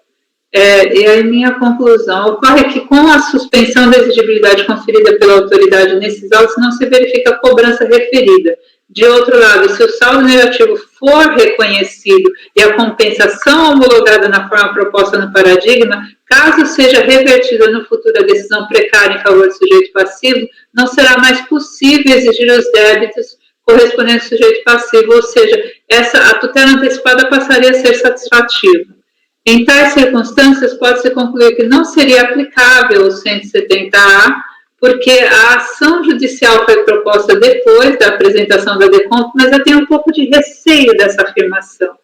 E aí minha conclusão ocorre que com a suspensão da exigibilidade conferida pela autoridade nesses autos não se verifica a cobrança referida. De outro lado, se o saldo negativo for reconhecido e a compensação homologada na forma proposta no paradigma, caso seja revertida no futuro a decisão precária em favor do sujeito passivo, não será mais possível exigir os débitos correspondentes ao sujeito passivo, ou seja, a tutela antecipada passaria a ser satisfativa. Em tais circunstâncias, pode-se concluir que não seria aplicável o 170A, porque a ação judicial foi proposta depois da apresentação da DECOMP, mas eu tenho um pouco de receio dessa afirmação.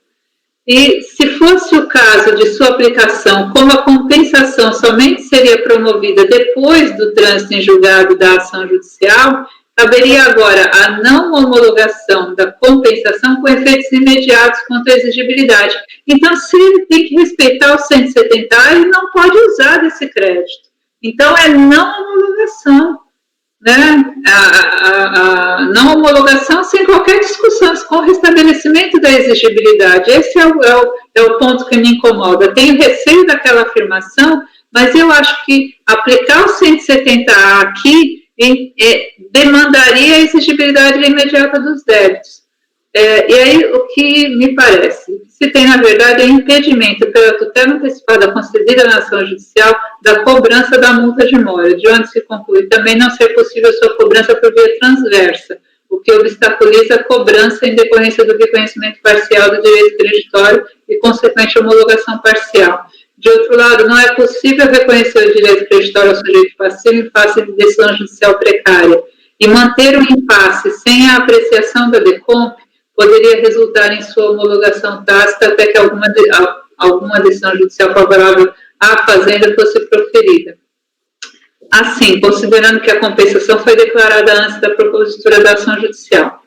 E se fosse o caso de sua aplicação, como a compensação somente seria promovida depois do trânsito em julgado da ação judicial, caberia agora a não homologação da compensação com efeitos imediatos contra a exigibilidade. Então, se ele tem que respeitar o 170, ele não pode usar desse crédito. Então, é não homologação, né? A não homologação sem qualquer discussão, com o restabelecimento da exigibilidade. Esse é o ponto que me incomoda. Tenho receio daquela afirmação, mas eu acho que aplicar o 170A aqui demandaria a exigibilidade imediata dos débitos. E aí, o que me parece? Se tem, na verdade, impedimento pela tutela antecipada concedida na ação judicial da cobrança da multa de mora, de onde se conclui também não ser possível sua cobrança por via transversa, o que obstaculiza a cobrança em decorrência do reconhecimento parcial do direito creditório e consequente homologação parcial. De outro lado, não é possível reconhecer o direito creditório ao sujeito passivo em face de decisão judicial precária, e manter o impasse sem a apreciação da DECOMP poderia resultar em sua homologação tácita até que alguma decisão judicial favorável à fazenda fosse proferida. Assim, considerando que a compensação foi declarada antes da propositura da ação judicial,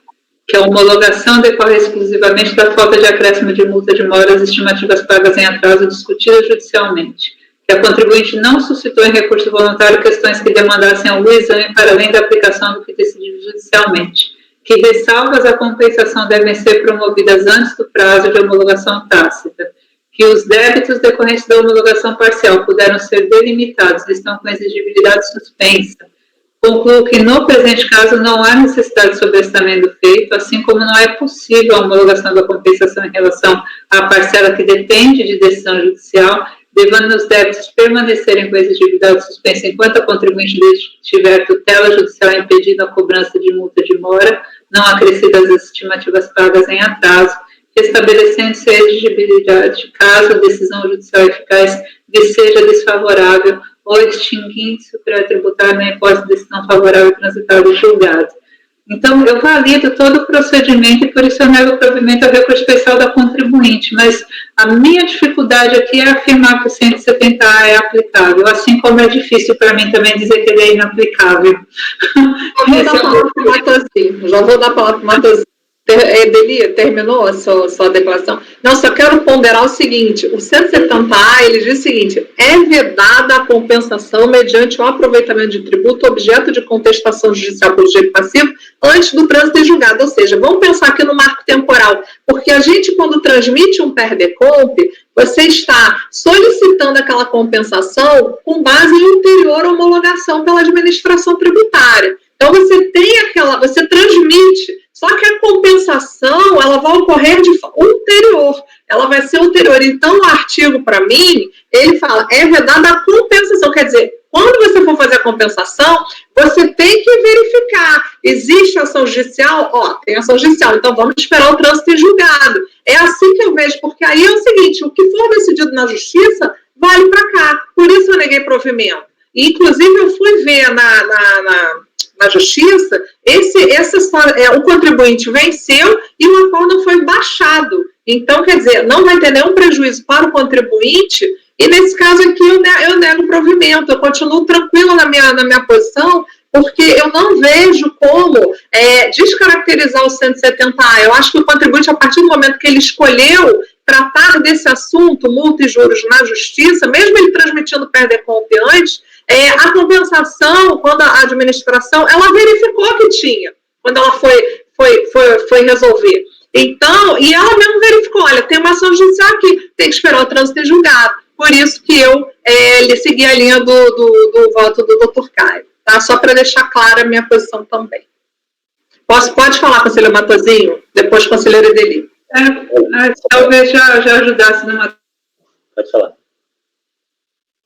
que a homologação decorre exclusivamente da falta de acréscimo de multa de mora às estimativas pagas em atraso discutidas judicialmente, que a contribuinte não suscitou em recurso voluntário questões que demandassem algum exame para além da aplicação do que decidido judicialmente, que ressalvas à compensação devem ser promovidas antes do prazo de homologação tácita, que os débitos decorrentes da homologação parcial puderam ser delimitados e estão com exigibilidade suspensa. Concluo que, no presente caso, não há necessidade de sobrestamento feito, assim como não é possível a homologação da compensação em relação à parcela que depende de decisão judicial, devendo os débitos permanecerem com exigibilidade suspensa enquanto a contribuinte tiver tutela judicial impedindo a cobrança de multa de mora, não acrescidas as estimativas pagas em atraso, estabelecendo-se a exigibilidade caso a decisão judicial eficaz lhe seja desfavorável ou extinguindo-se o crédito tributário na hipótese de decisão favorável transitada e julgado. Então, eu valido todo o procedimento e por isso eu nego o provimento ao recurso especial da contribuinte, mas a minha dificuldade aqui é afirmar que o 170A é aplicável, assim como é difícil para mim também dizer que ele é inaplicável. Já vou dar a palavra para o Matheus. Deli, terminou a sua declaração? Não, só quero ponderar o seguinte, o 170A, ele diz o seguinte, é vedada a compensação mediante o aproveitamento de tributo objeto de contestação judicial pelo direito passivo antes do trânsito em julgado, ou seja, vamos pensar aqui no marco temporal, porque a gente, quando transmite um PER-DECOMP, você está solicitando aquela compensação com base em ulterior homologação pela administração tributária. Então, você transmite, só que a compensação, ela vai ocorrer de ulterior, ela vai ser ulterior. Então, o artigo, para mim, ele fala, é vedada a compensação, quer dizer, quando você for fazer a compensação, você tem que verificar, existe ação judicial? Tem ação judicial, então vamos esperar o trânsito em julgado. É assim que eu vejo, porque aí é o seguinte, o que for decidido na justiça, vale para cá, por isso eu neguei provimento. E, inclusive, eu fui ver na justiça, o contribuinte venceu e o acordo foi baixado. Então, quer dizer, não vai ter nenhum prejuízo para o contribuinte, e nesse caso aqui eu nego o provimento, eu continuo tranquila na minha posição, porque eu não vejo como descaracterizar o 170A. Eu acho que o contribuinte, a partir do momento que ele escolheu tratar desse assunto, multa e juros na justiça, mesmo ele transmitindo PERDECOMP antes, a compensação, quando a administração, ela verificou que tinha, quando ela foi resolver. Então, e ela mesmo verificou, olha, tem uma ação judicial aqui, tem que esperar o trânsito em julgado. Por isso que eu segui a linha do voto do Dr. Caio. Tá? Só para deixar clara a minha posição também. Pode falar, conselheiro Matosinho? Depois, conselheiro Edeli. Talvez já ajudasse na matéria. Pode falar.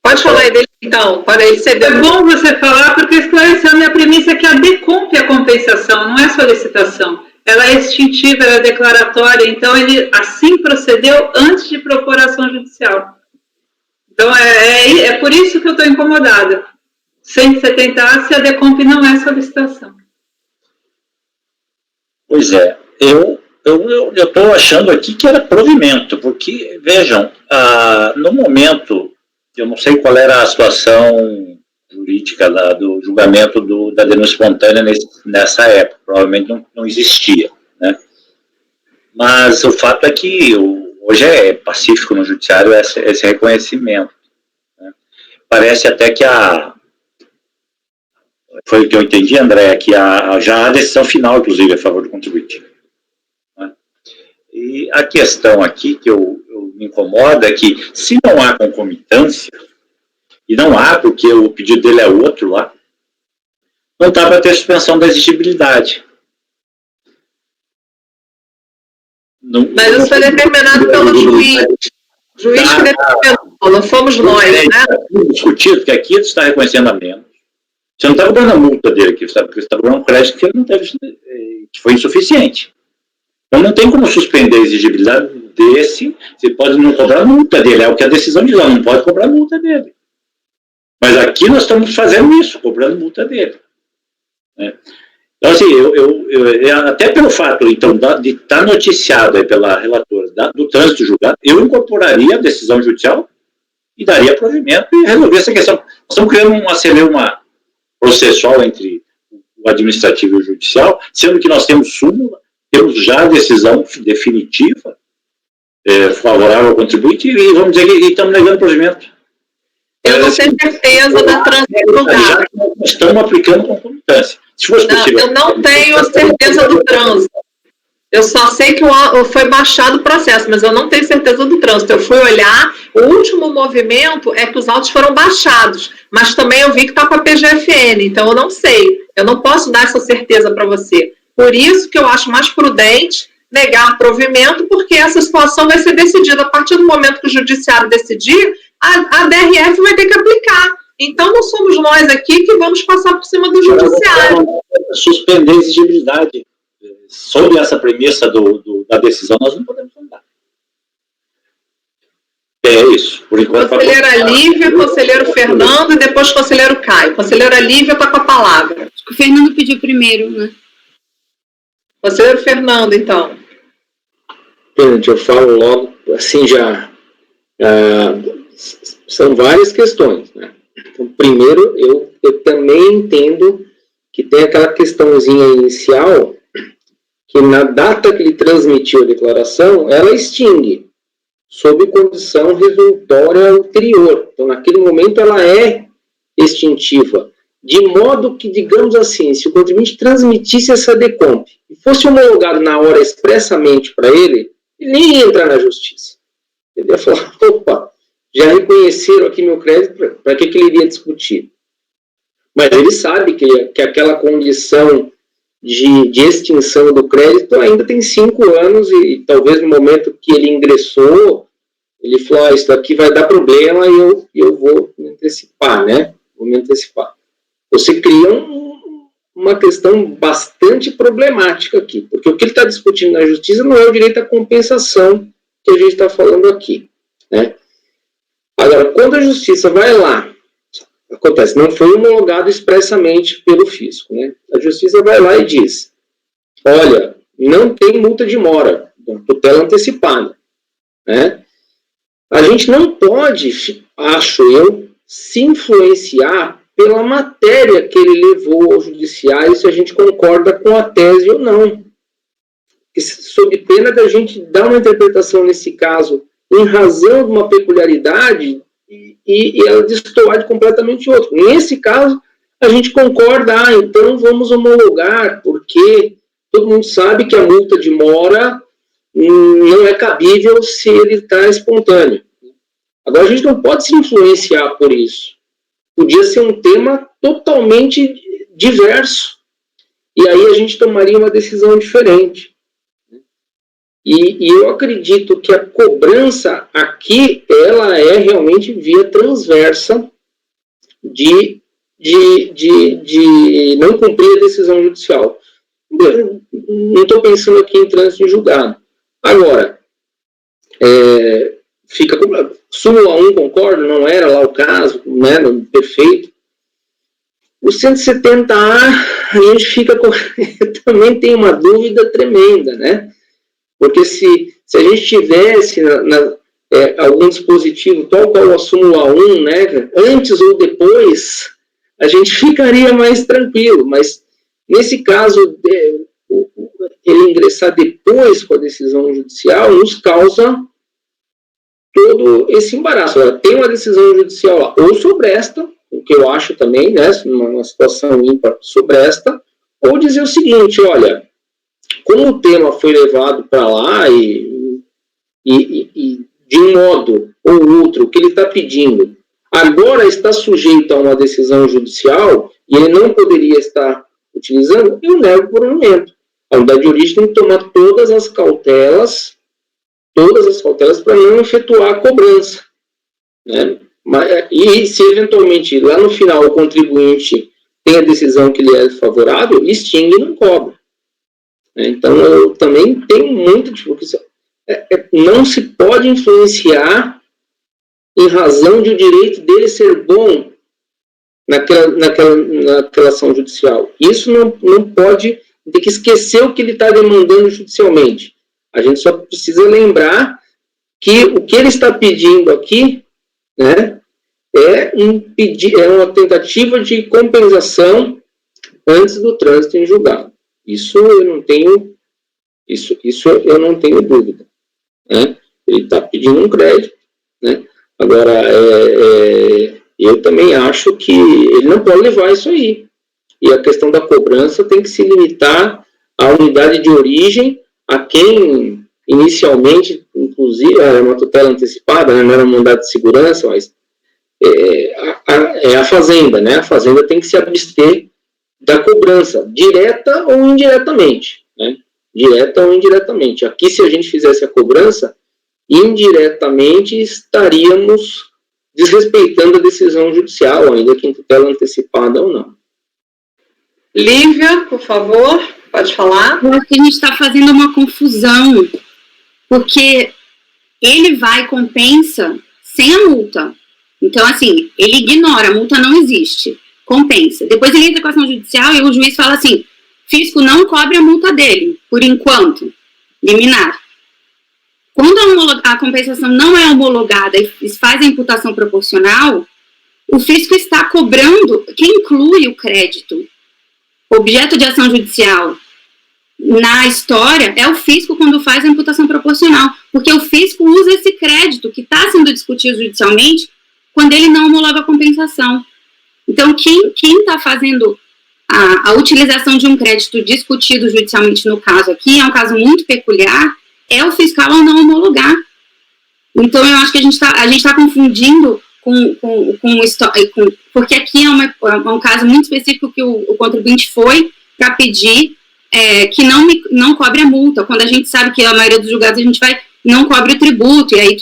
Pode falar, Edeli, então. Para ele ceder. É bom você falar, porque esclareceu a minha premissa que a DECOMP é a compensação, não é solicitação. Ela é extintiva, ela é declaratória, então ele assim procedeu antes de propor a ação judicial. Então, é por isso que eu estou incomodada. 170A, se a DECOMP não é solicitação. Pois é, eu estou achando aqui que era provimento, porque, vejam, no momento, eu não sei qual era a situação jurídica do julgamento da denúncia espontânea nessa época, provavelmente não existia, né? Mas o fato é que hoje é pacífico no judiciário esse reconhecimento, né? Parece até que foi o que eu entendi, André, que já há decisão final, inclusive, a favor do contribuinte, né? E a questão aqui que me incomoda é que, se não há concomitância, e não há, porque o pedido dele é outro lá, não dá para ter suspensão da exigibilidade. Mas isso foi determinado pelo juiz. O juiz que determinou, não fomos nós, né? Discutido, porque aqui você está reconhecendo a menos. Você não está cobrando a multa dele aqui, porque você está cobrando um crédito que ele não teve, que foi insuficiente. Então não tem como suspender a exigibilidade desse, você pode não cobrar a multa dele, é o que a decisão diz, não pode cobrar a multa dele. Mas aqui nós estamos fazendo isso, cobrando multa dele, né? Então, assim, até pelo fato, então, de estar noticiado aí pela relatora do trânsito julgado, eu incorporaria a decisão judicial e daria provimento e resolver essa questão. Nós estamos criando um acelema processual entre o administrativo e o judicial, sendo que nós temos súmula, temos já a decisão definitiva favorável ao contribuinte e vamos dizer que estamos negando provimento. Eu não tenho certeza da trânsito julgado. Estamos aplicando concomitância. Se fosse possível. Eu não tenho a certeza do trânsito. Eu só sei que foi baixado o processo, mas eu não tenho certeza do trânsito. Eu fui olhar, o último movimento é que os autos foram baixados, mas também eu vi que está com a PGFN, então eu não sei. Eu não posso dar essa certeza para você. Por isso que eu acho mais prudente negar provimento, porque essa situação vai ser decidida a partir do momento que o judiciário decidir, a DRF vai ter que aplicar. Então, não somos nós aqui que vamos passar por cima do judiciário. Suspender a exigibilidade. Sob essa premissa da decisão, nós não podemos andar. É isso. Por enquanto. Conselheira Lívia, conselheiro Fernando e depois conselheiro Caio. Conselheira Lívia está com a palavra. Acho que o Fernando pediu primeiro, né? Conselheiro Fernando, então. Gente, eu falo logo, assim, já são várias questões, né? Então, primeiro, eu também entendo que tem aquela questãozinha inicial que na data que ele transmitiu a declaração, ela extingue, sob condição resultória ulterior. Então, naquele momento, ela é extintiva, de modo que, digamos assim, se o contribuinte transmitisse essa DECOMP e fosse homologado na hora expressamente para ele nem ia entrar na justiça. Ele ia falar, opa, já reconheceram aqui meu crédito, para que ele iria discutir? Mas ele sabe que aquela condição de extinção do crédito ainda tem 5 anos e talvez no momento que ele ingressou, ele falou, isso aqui vai dar problema e eu vou me antecipar, né? Vou me antecipar. Você cria uma questão bastante problemática aqui, porque o que ele está discutindo na justiça não é o direito à compensação que a gente está falando aqui, né? Agora, quando a justiça vai lá, acontece, não foi homologado expressamente pelo fisco, né? A justiça vai lá e diz, olha, não tem multa de mora, tutela antecipada, né? A gente não pode, acho eu, se influenciar pela matéria que ele levou ao judiciário, se a gente concorda com a tese ou não. Sob pena da gente dar uma interpretação nesse caso em razão de uma peculiaridade e ela destoar de completamente outro. Nesse caso, a gente concorda, então vamos homologar, porque todo mundo sabe que a multa de mora não é cabível se ele está espontâneo. Agora, a gente não pode se influenciar por isso. Podia ser um tema totalmente diverso. E aí a gente tomaria uma decisão diferente. E eu acredito que a cobrança aqui, ela é realmente via transversa de não cumprir a decisão judicial. Não estou pensando aqui em trânsito em julgado. Agora, fica súmula 1, concordo, não era lá o caso, né, perfeito. O 170A, a gente fica com... também tem uma dúvida tremenda, né? Porque se a gente tivesse algum dispositivo, tal qual a súmula 1, né, antes ou depois, a gente ficaria mais tranquilo, mas nesse caso, ele ingressar depois com a decisão judicial nos causa todo esse embaraço. Ela tem uma decisão judicial lá, ou sobresta, o que eu acho também, né, numa situação ímpar, sobresta, ou dizer o seguinte, olha, como o tema foi levado para lá e de um modo ou outro, o que ele está pedindo, agora está sujeito a uma decisão judicial e ele não poderia estar utilizando, eu nego por um momento. A unidade de origem tem que tomar todas as cautelas para não efetuar a cobrança, né? E se eventualmente lá no final o contribuinte tem a decisão que lhe é favorável, extingue e não cobra. Então eu também tenho muita dificuldade. Não se pode influenciar em razão de o direito dele ser bom naquela ação judicial. Isso não pode, tem que esquecer o que ele está demandando judicialmente. A gente só precisa lembrar que o que ele está pedindo aqui, né, é uma tentativa de compensação antes do trânsito em julgado. Isso eu não tenho dúvida, né? Ele está pedindo um crédito, né? Agora, eu também acho que ele não pode levar isso aí. E a questão da cobrança tem que se limitar à unidade de origem, a quem inicialmente, inclusive, era uma tutela antecipada, né? Não era um mandado de segurança, mas é a fazenda, né? A fazenda tem que se abster da cobrança, direta ou indiretamente, né? Direta ou indiretamente. Aqui, se a gente fizesse a cobrança, indiretamente estaríamos desrespeitando a decisão judicial, ainda que em tutela antecipada ou não. Lívia, por favor, pode falar. Eu acho que a gente está fazendo uma confusão, porque ele vai e compensa sem a multa. Então, assim, ele ignora, a multa não existe, compensa. Depois ele entra com a ação judicial e o juiz fala assim, fisco não cobre a multa dele, por enquanto, liminar. Quando a compensação não é homologada e faz a imputação proporcional, o fisco está cobrando, que inclui o crédito. Objeto de ação judicial na história é o fisco quando faz a imputação proporcional, porque o fisco usa esse crédito que está sendo discutido judicialmente quando ele não homologa a compensação. Então, quem está fazendo a utilização de um crédito discutido judicialmente no caso aqui, é um caso muito peculiar, é o fiscal ao não homologar. Então, eu acho que a gente está confundindo porque aqui é um caso muito específico que o contribuinte foi para pedir que não cobre a multa, quando a gente sabe que a maioria dos julgados a gente não cobre o tributo, e aí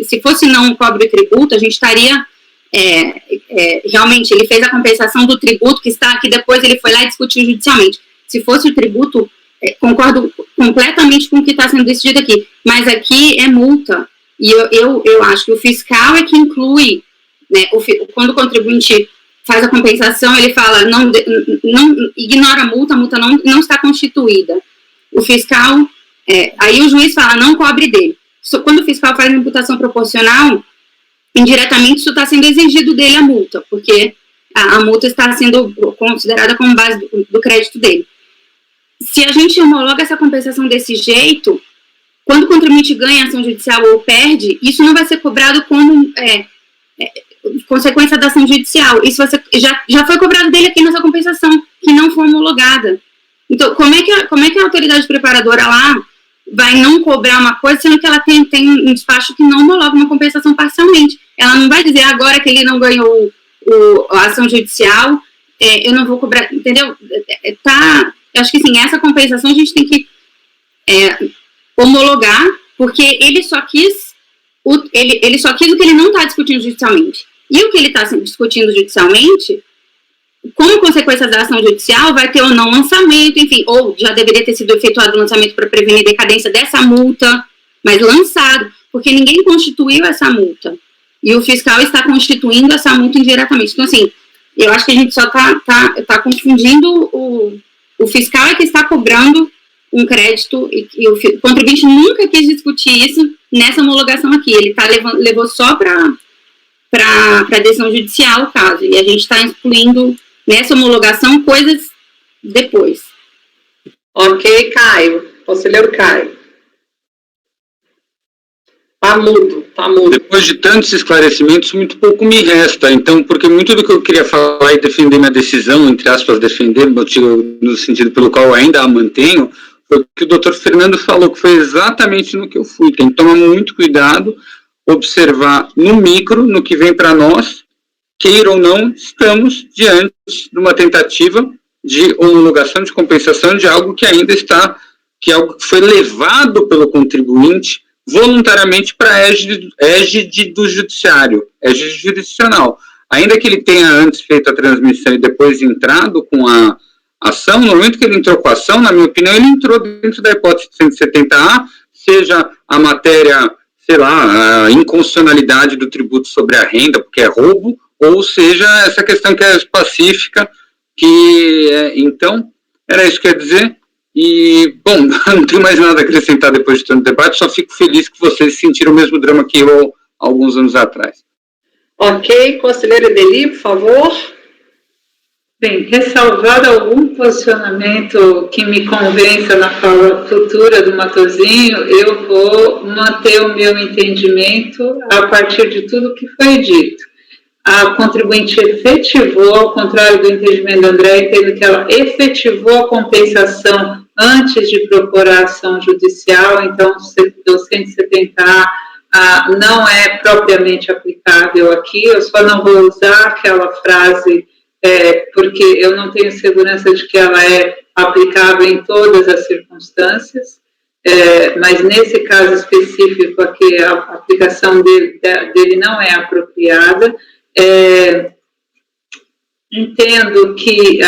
se fosse não cobre o tributo, a gente estaria realmente, ele fez a compensação do tributo que depois ele foi lá e discutiu judicialmente. Se fosse o tributo, concordo completamente com o que está sendo decidido aqui, mas aqui é multa, e eu acho que o fiscal é que inclui, né, quando o contribuinte faz a compensação, ele fala, não ignora a multa não está constituída. O fiscal Aí o juiz fala, não cobre dele. Quando o fiscal faz a imputação proporcional, indiretamente isso está sendo exigido dele a multa, porque a multa está sendo considerada como base do crédito dele. Se a gente homologa essa compensação desse jeito, quando o contribuinte ganha ação judicial ou perde, isso não vai ser cobrado como consequência da ação judicial. Isso já foi cobrado dele aqui nessa compensação, que não foi homologada. Então, como é que a autoridade preparadora lá vai não cobrar uma coisa, sendo que ela tem um despacho que não homologa uma compensação parcialmente? Ela não vai dizer agora que ele não ganhou a ação judicial, eu não vou cobrar, entendeu? Eu acho que sim, essa compensação a gente tem que homologar, porque ele só quis o que ele não está discutindo judicialmente. E o que ele está discutindo judicialmente, como consequência da ação judicial, vai ter ou não lançamento, enfim, ou já deveria ter sido efetuado o lançamento para prevenir decadência dessa multa, mas lançado, porque ninguém constituiu essa multa. E o fiscal está constituindo essa multa indiretamente. Então, assim, eu acho que a gente só está confundindo o fiscal é que está cobrando um crédito e o contribuinte nunca quis discutir isso nessa homologação aqui. Ele levou só para decisão judicial o caso. E a gente está incluindo nessa homologação coisas depois. Ok, Caio. Conselheiro Caio. Tá mudo. Depois de tantos esclarecimentos, muito pouco me resta. Então, porque muito do que eu queria falar e defender minha decisão, entre aspas, defender, no sentido pelo qual eu ainda a mantenho, foi o que o doutor Fernando falou, que foi exatamente no que eu fui. Tem que tomar muito cuidado, observar no micro, no que vem para nós, queira ou não, estamos diante de uma tentativa de homologação, de compensação de algo que ainda está, que é algo que foi levado pelo contribuinte voluntariamente para a égide do judiciário, égide jurisdicional. Ainda que ele tenha antes feito a transmissão e depois entrado com a ação, no momento que ele entrou com a ação, na minha opinião, ele entrou dentro da hipótese 170A, seja a matéria, sei lá, a inconstitucionalidade do tributo sobre a renda, porque é roubo, ou seja, essa questão que é pacífica, então, era isso que eu ia dizer. E, bom, não tenho mais nada a acrescentar depois de tanto debate, só fico feliz que vocês sentiram o mesmo drama que eu alguns anos atrás. Ok, conselheira Edeli, por favor. Bem, ressalvado algum posicionamento que me convença na fala futura do Matosinho, eu vou manter o meu entendimento a partir de tudo que foi dito. A contribuinte efetivou, ao contrário do entendimento do André, entendo que ela efetivou a compensação antes de propor a ação judicial, então o 170A não é propriamente aplicável aqui, eu só não vou usar aquela frase porque eu não tenho segurança de que ela é aplicável em todas as circunstâncias, mas nesse caso específico aqui a aplicação dele não é apropriada. Entendo que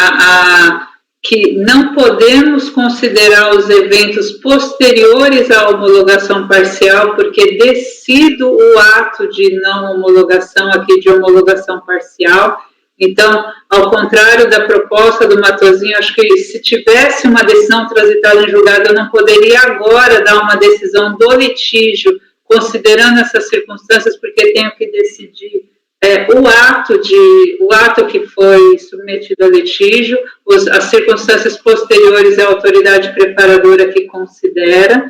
não podemos considerar os eventos posteriores à homologação parcial, porque decido o ato de não homologação aqui, de homologação parcial. Então, ao contrário da proposta do Matosinho, acho que se tivesse uma decisão transitada em julgado, eu não poderia agora dar uma decisão do litígio, considerando essas circunstâncias, porque tenho que decidir o ato que foi submetido a litígio, as circunstâncias posteriores à autoridade preparadora que considera.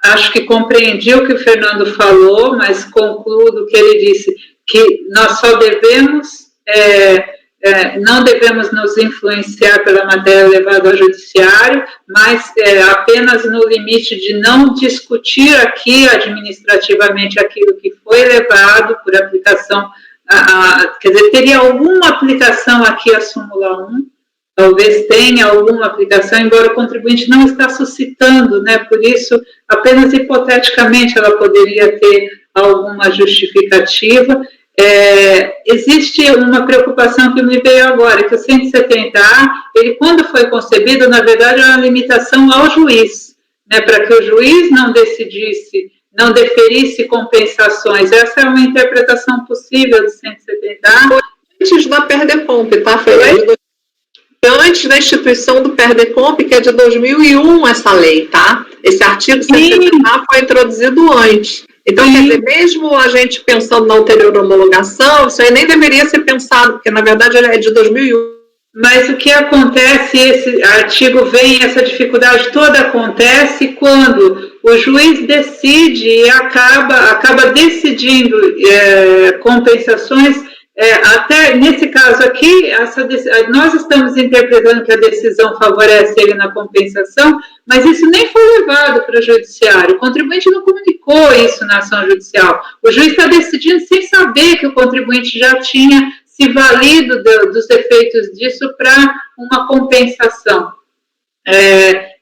Acho que compreendi o que o Fernando falou, mas concluo do que ele disse, que nós só não devemos nos influenciar pela matéria levada ao judiciário, mas apenas no limite de não discutir aqui administrativamente aquilo que foi levado por aplicação, quer dizer, teria alguma aplicação aqui a súmula 1, talvez tenha alguma aplicação, embora o contribuinte não está suscitando, né, por isso, apenas hipoteticamente ela poderia ter alguma justificativa. Existe uma preocupação que me veio agora, que o 170A, ele quando foi concebido, na verdade, era uma limitação ao juiz, né, para que o juiz não decidisse, não deferisse compensações. Essa é uma interpretação possível do 170A. Antes da Perder Pompe, tá? Foi antes da instituição do PERDECOMP, que é de 2001 essa lei, tá? Esse artigo 170 foi introduzido antes. Então, quer dizer, mesmo a gente pensando na ulterior homologação, isso aí nem deveria ser pensado, porque na verdade ele é de 2001. Mas o que acontece, esse artigo vem, essa dificuldade toda acontece quando o juiz decide e acaba decidindo compensações, até nesse caso aqui, nós estamos interpretando que a decisão favorece ele na compensação, mas isso nem foi levado para o judiciário, o contribuinte não comunicou isso na ação judicial, o juiz está decidindo sem saber que o contribuinte já tinha se valido dos efeitos disso para uma compensação.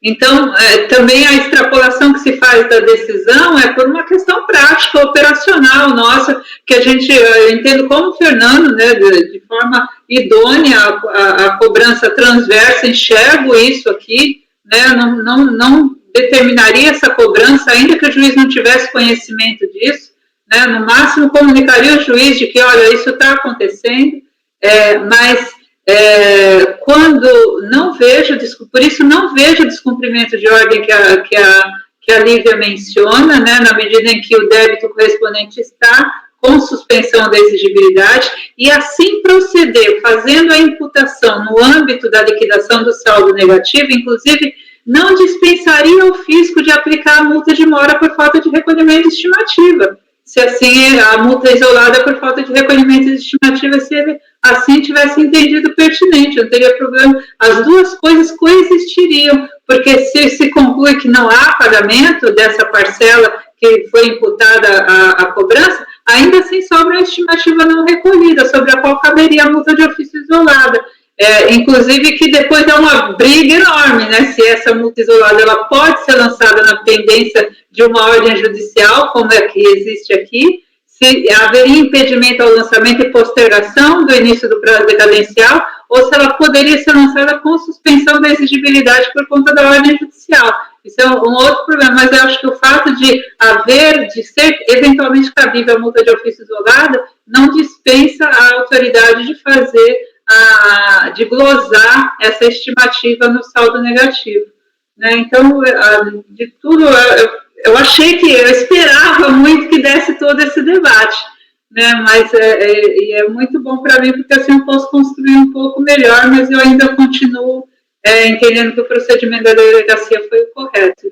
Então, também a extrapolação que se faz da decisão é por uma questão prática, operacional nossa, que eu entendo como o Fernando, né, de forma idônea, a cobrança transversa, enxergo isso aqui, né, não determinaria essa cobrança, ainda que o juiz não tivesse conhecimento disso, né, no máximo comunicaria o juiz de que, olha, isso está acontecendo, mas quando não vejo, por isso não vejo descumprimento de ordem que a Lívia menciona, né, na medida em que o débito correspondente está com suspensão da exigibilidade, e assim proceder, fazendo a imputação no âmbito da liquidação do saldo negativo, inclusive não dispensaria ao fisco de aplicar a multa de mora por falta de recolhimento de estimativa, se assim a multa é isolada por falta de recolhimento de estimativa, se ele assim tivesse entendido pertinente, não teria problema, as duas coisas coexistiriam, porque se conclui que não há pagamento dessa parcela que foi imputada à cobrança, ainda assim sobra a estimativa não recolhida, sobre a qual caberia a multa de ofício isolada. Inclusive que depois é uma briga enorme, né, se essa multa isolada ela pode ser lançada na pendência de uma ordem judicial, como é que existe aqui, se haveria impedimento ao lançamento e postergação do início do prazo decadencial, ou se ela poderia ser lançada com suspensão da exigibilidade por conta da ordem judicial. Isso é um outro problema, mas eu acho que o fato de ser eventualmente cabível a multa de ofício isolada, não dispensa a autoridade de fazer, de glosar essa estimativa no saldo negativo. Né? Então, de tudo, eu esperava muito que desse todo esse debate, né? Mas é muito bom para mim, porque assim eu posso construir um pouco melhor, mas eu ainda continuo entendendo que o procedimento da delegacia foi o correto,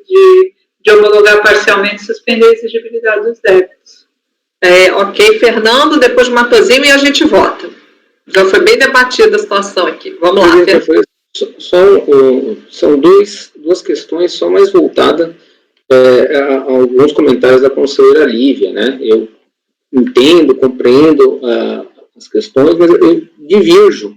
de homologar parcialmente e suspender a exigibilidade dos débitos. Ok, Fernando, depois Matosinho e a gente vota. Já foi bem debatida a situação aqui. Vamos lá, Fernando. São duas questões, só mais voltada a alguns comentários da conselheira Lívia, né? Eu entendo, compreendo as questões, mas eu divirjo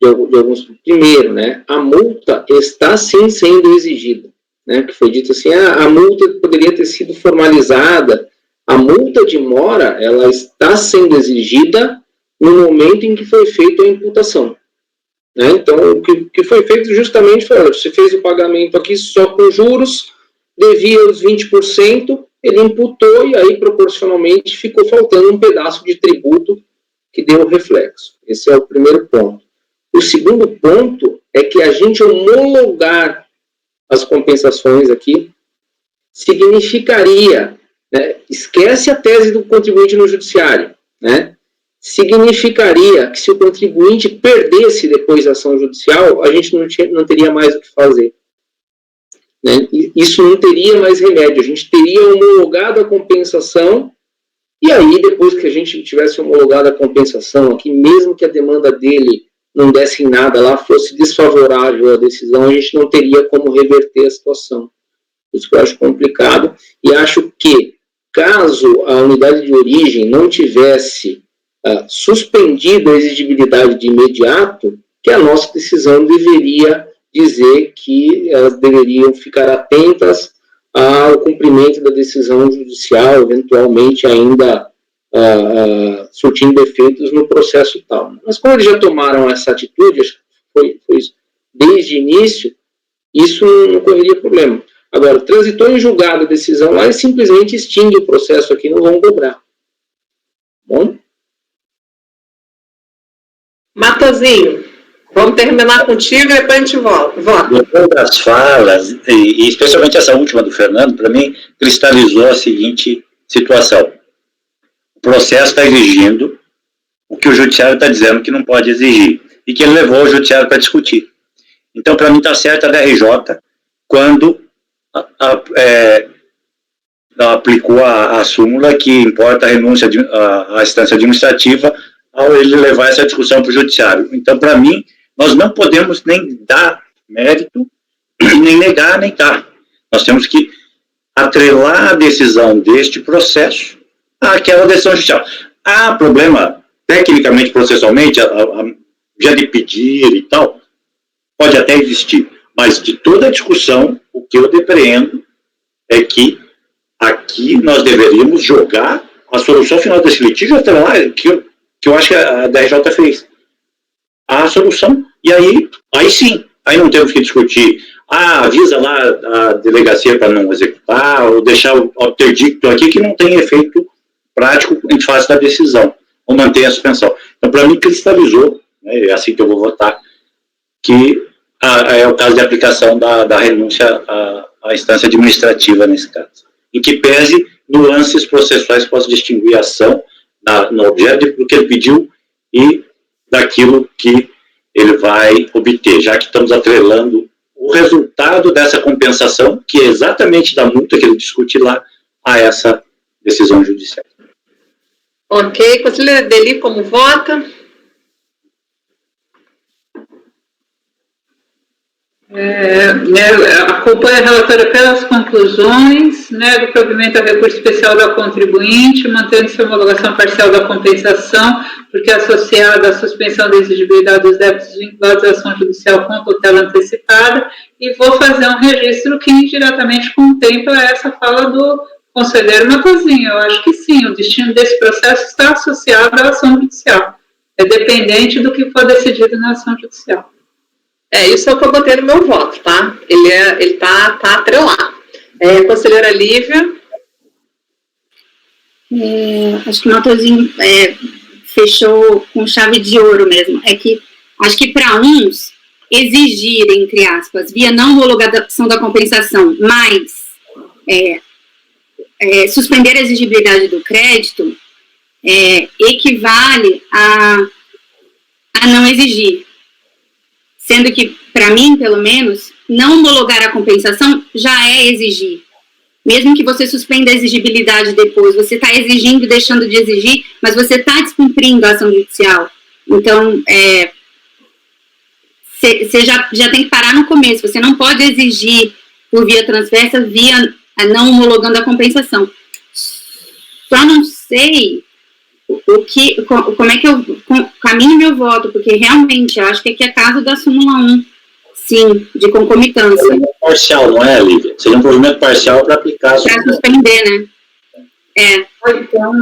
de alguns. Primeiro, né? A multa está sim sendo exigida, né? Que foi dito assim, a multa poderia ter sido formalizada. A multa de mora, ela está sendo exigida no momento em que foi feita a imputação. Né? Então, o que foi feito justamente foi, você fez o pagamento aqui só com juros, devia os 20%, ele imputou e aí, proporcionalmente, ficou faltando um pedaço de tributo que deu o reflexo. Esse é o primeiro ponto. O segundo ponto é que a gente homologar as compensações aqui significaria, né, esquece a tese do contribuinte no judiciário, né? Significaria que se o contribuinte perdesse depois da ação judicial, a gente não teria mais o que fazer. Né? Isso não teria mais remédio, a gente teria homologado a compensação, e aí depois que a gente tivesse homologado a compensação aqui, mesmo que a demanda dele não desse em nada lá, fosse desfavorável à decisão, a gente não teria como reverter a situação. Isso que eu acho complicado, e acho que caso a unidade de origem não tivesse suspendido a exigibilidade de imediato, que a nossa decisão deveria dizer que elas deveriam ficar atentas ao cumprimento da decisão judicial, eventualmente ainda surtindo efeitos no processo tal. Mas como eles já tomaram essa atitude, acho que foi desde o início, isso não correria problema. Agora, transitou em julgado a decisão lá e simplesmente extingue o processo aqui, não vão cobrar. Bom? Matosinho. Vamos terminar contigo e depois a gente volta. Depois das falas, e especialmente essa última do Fernando, para mim, cristalizou a seguinte situação. O processo está exigindo o que o judiciário está dizendo que não pode exigir, e que ele levou o judiciário para discutir. Então, para mim, está certo a DRJ quando aplicou a súmula que importa a renúncia à instância administrativa ao ele levar essa discussão para o judiciário. Então, para mim, nós não podemos nem dar mérito, nem negar, nem dar. Nós temos que atrelar a decisão deste processo àquela decisão judicial. Há problema, tecnicamente, processualmente, já de pedir e tal, pode até existir, mas de toda a discussão, o que eu depreendo é que aqui nós deveríamos jogar a solução final desse litígio, que eu acho que a DRJ fez. A solução, e aí sim, aí não temos que discutir, avisa lá a delegacia para não executar, ou deixar o interdicto aqui que não tem efeito prático em face da decisão, ou manter a suspensão. Então, para mim, cristalizou, né, é assim que eu vou votar, que é o caso de aplicação da renúncia à instância administrativa nesse caso, em que pese nuances processuais que possam distinguir a ação no objeto do que ele pediu e daquilo que ele vai obter, já que estamos atrelando o resultado dessa compensação, que é exatamente da multa que ele discute lá, a essa decisão judicial. Ok, conselheira Deli, como vota? Acompanha a relatora pelas conclusões, do provimento ao recurso especial da contribuinte, mantendo-se a homologação parcial da compensação, porque é associada à suspensão da exigibilidade dos débitos vinculados à ação judicial com tutela antecipada, e vou fazer um registro que indiretamente contempla essa fala do conselheiro Matosinho. Eu acho que sim, o destino desse processo está associado à ação judicial, é dependente do que for decidido na ação judicial. Isso é o que eu botei no meu voto, tá? Ele tá atrelado. Conselheira Lívia? Acho que o Matosinho fechou com chave de ouro mesmo. Acho que para uns, exigir, entre aspas, via não homologação da compensação, mas suspender a exigibilidade do crédito, equivale a não exigir. Sendo que, para mim, pelo menos, não homologar a compensação já é exigir. Mesmo que você suspenda a exigibilidade depois, você está exigindo e deixando de exigir, mas você está descumprindo a ação judicial. Então, você já tem que parar no começo. Você não pode exigir por via transversa, via não homologando a compensação. Só não sei como é que eu caminho meu voto, porque realmente eu acho que aqui é caso da súmula 1, sim, de concomitância. É parcial, não é, Lívia? Seria um provimento parcial para aplicar. Para suspender, né? Então,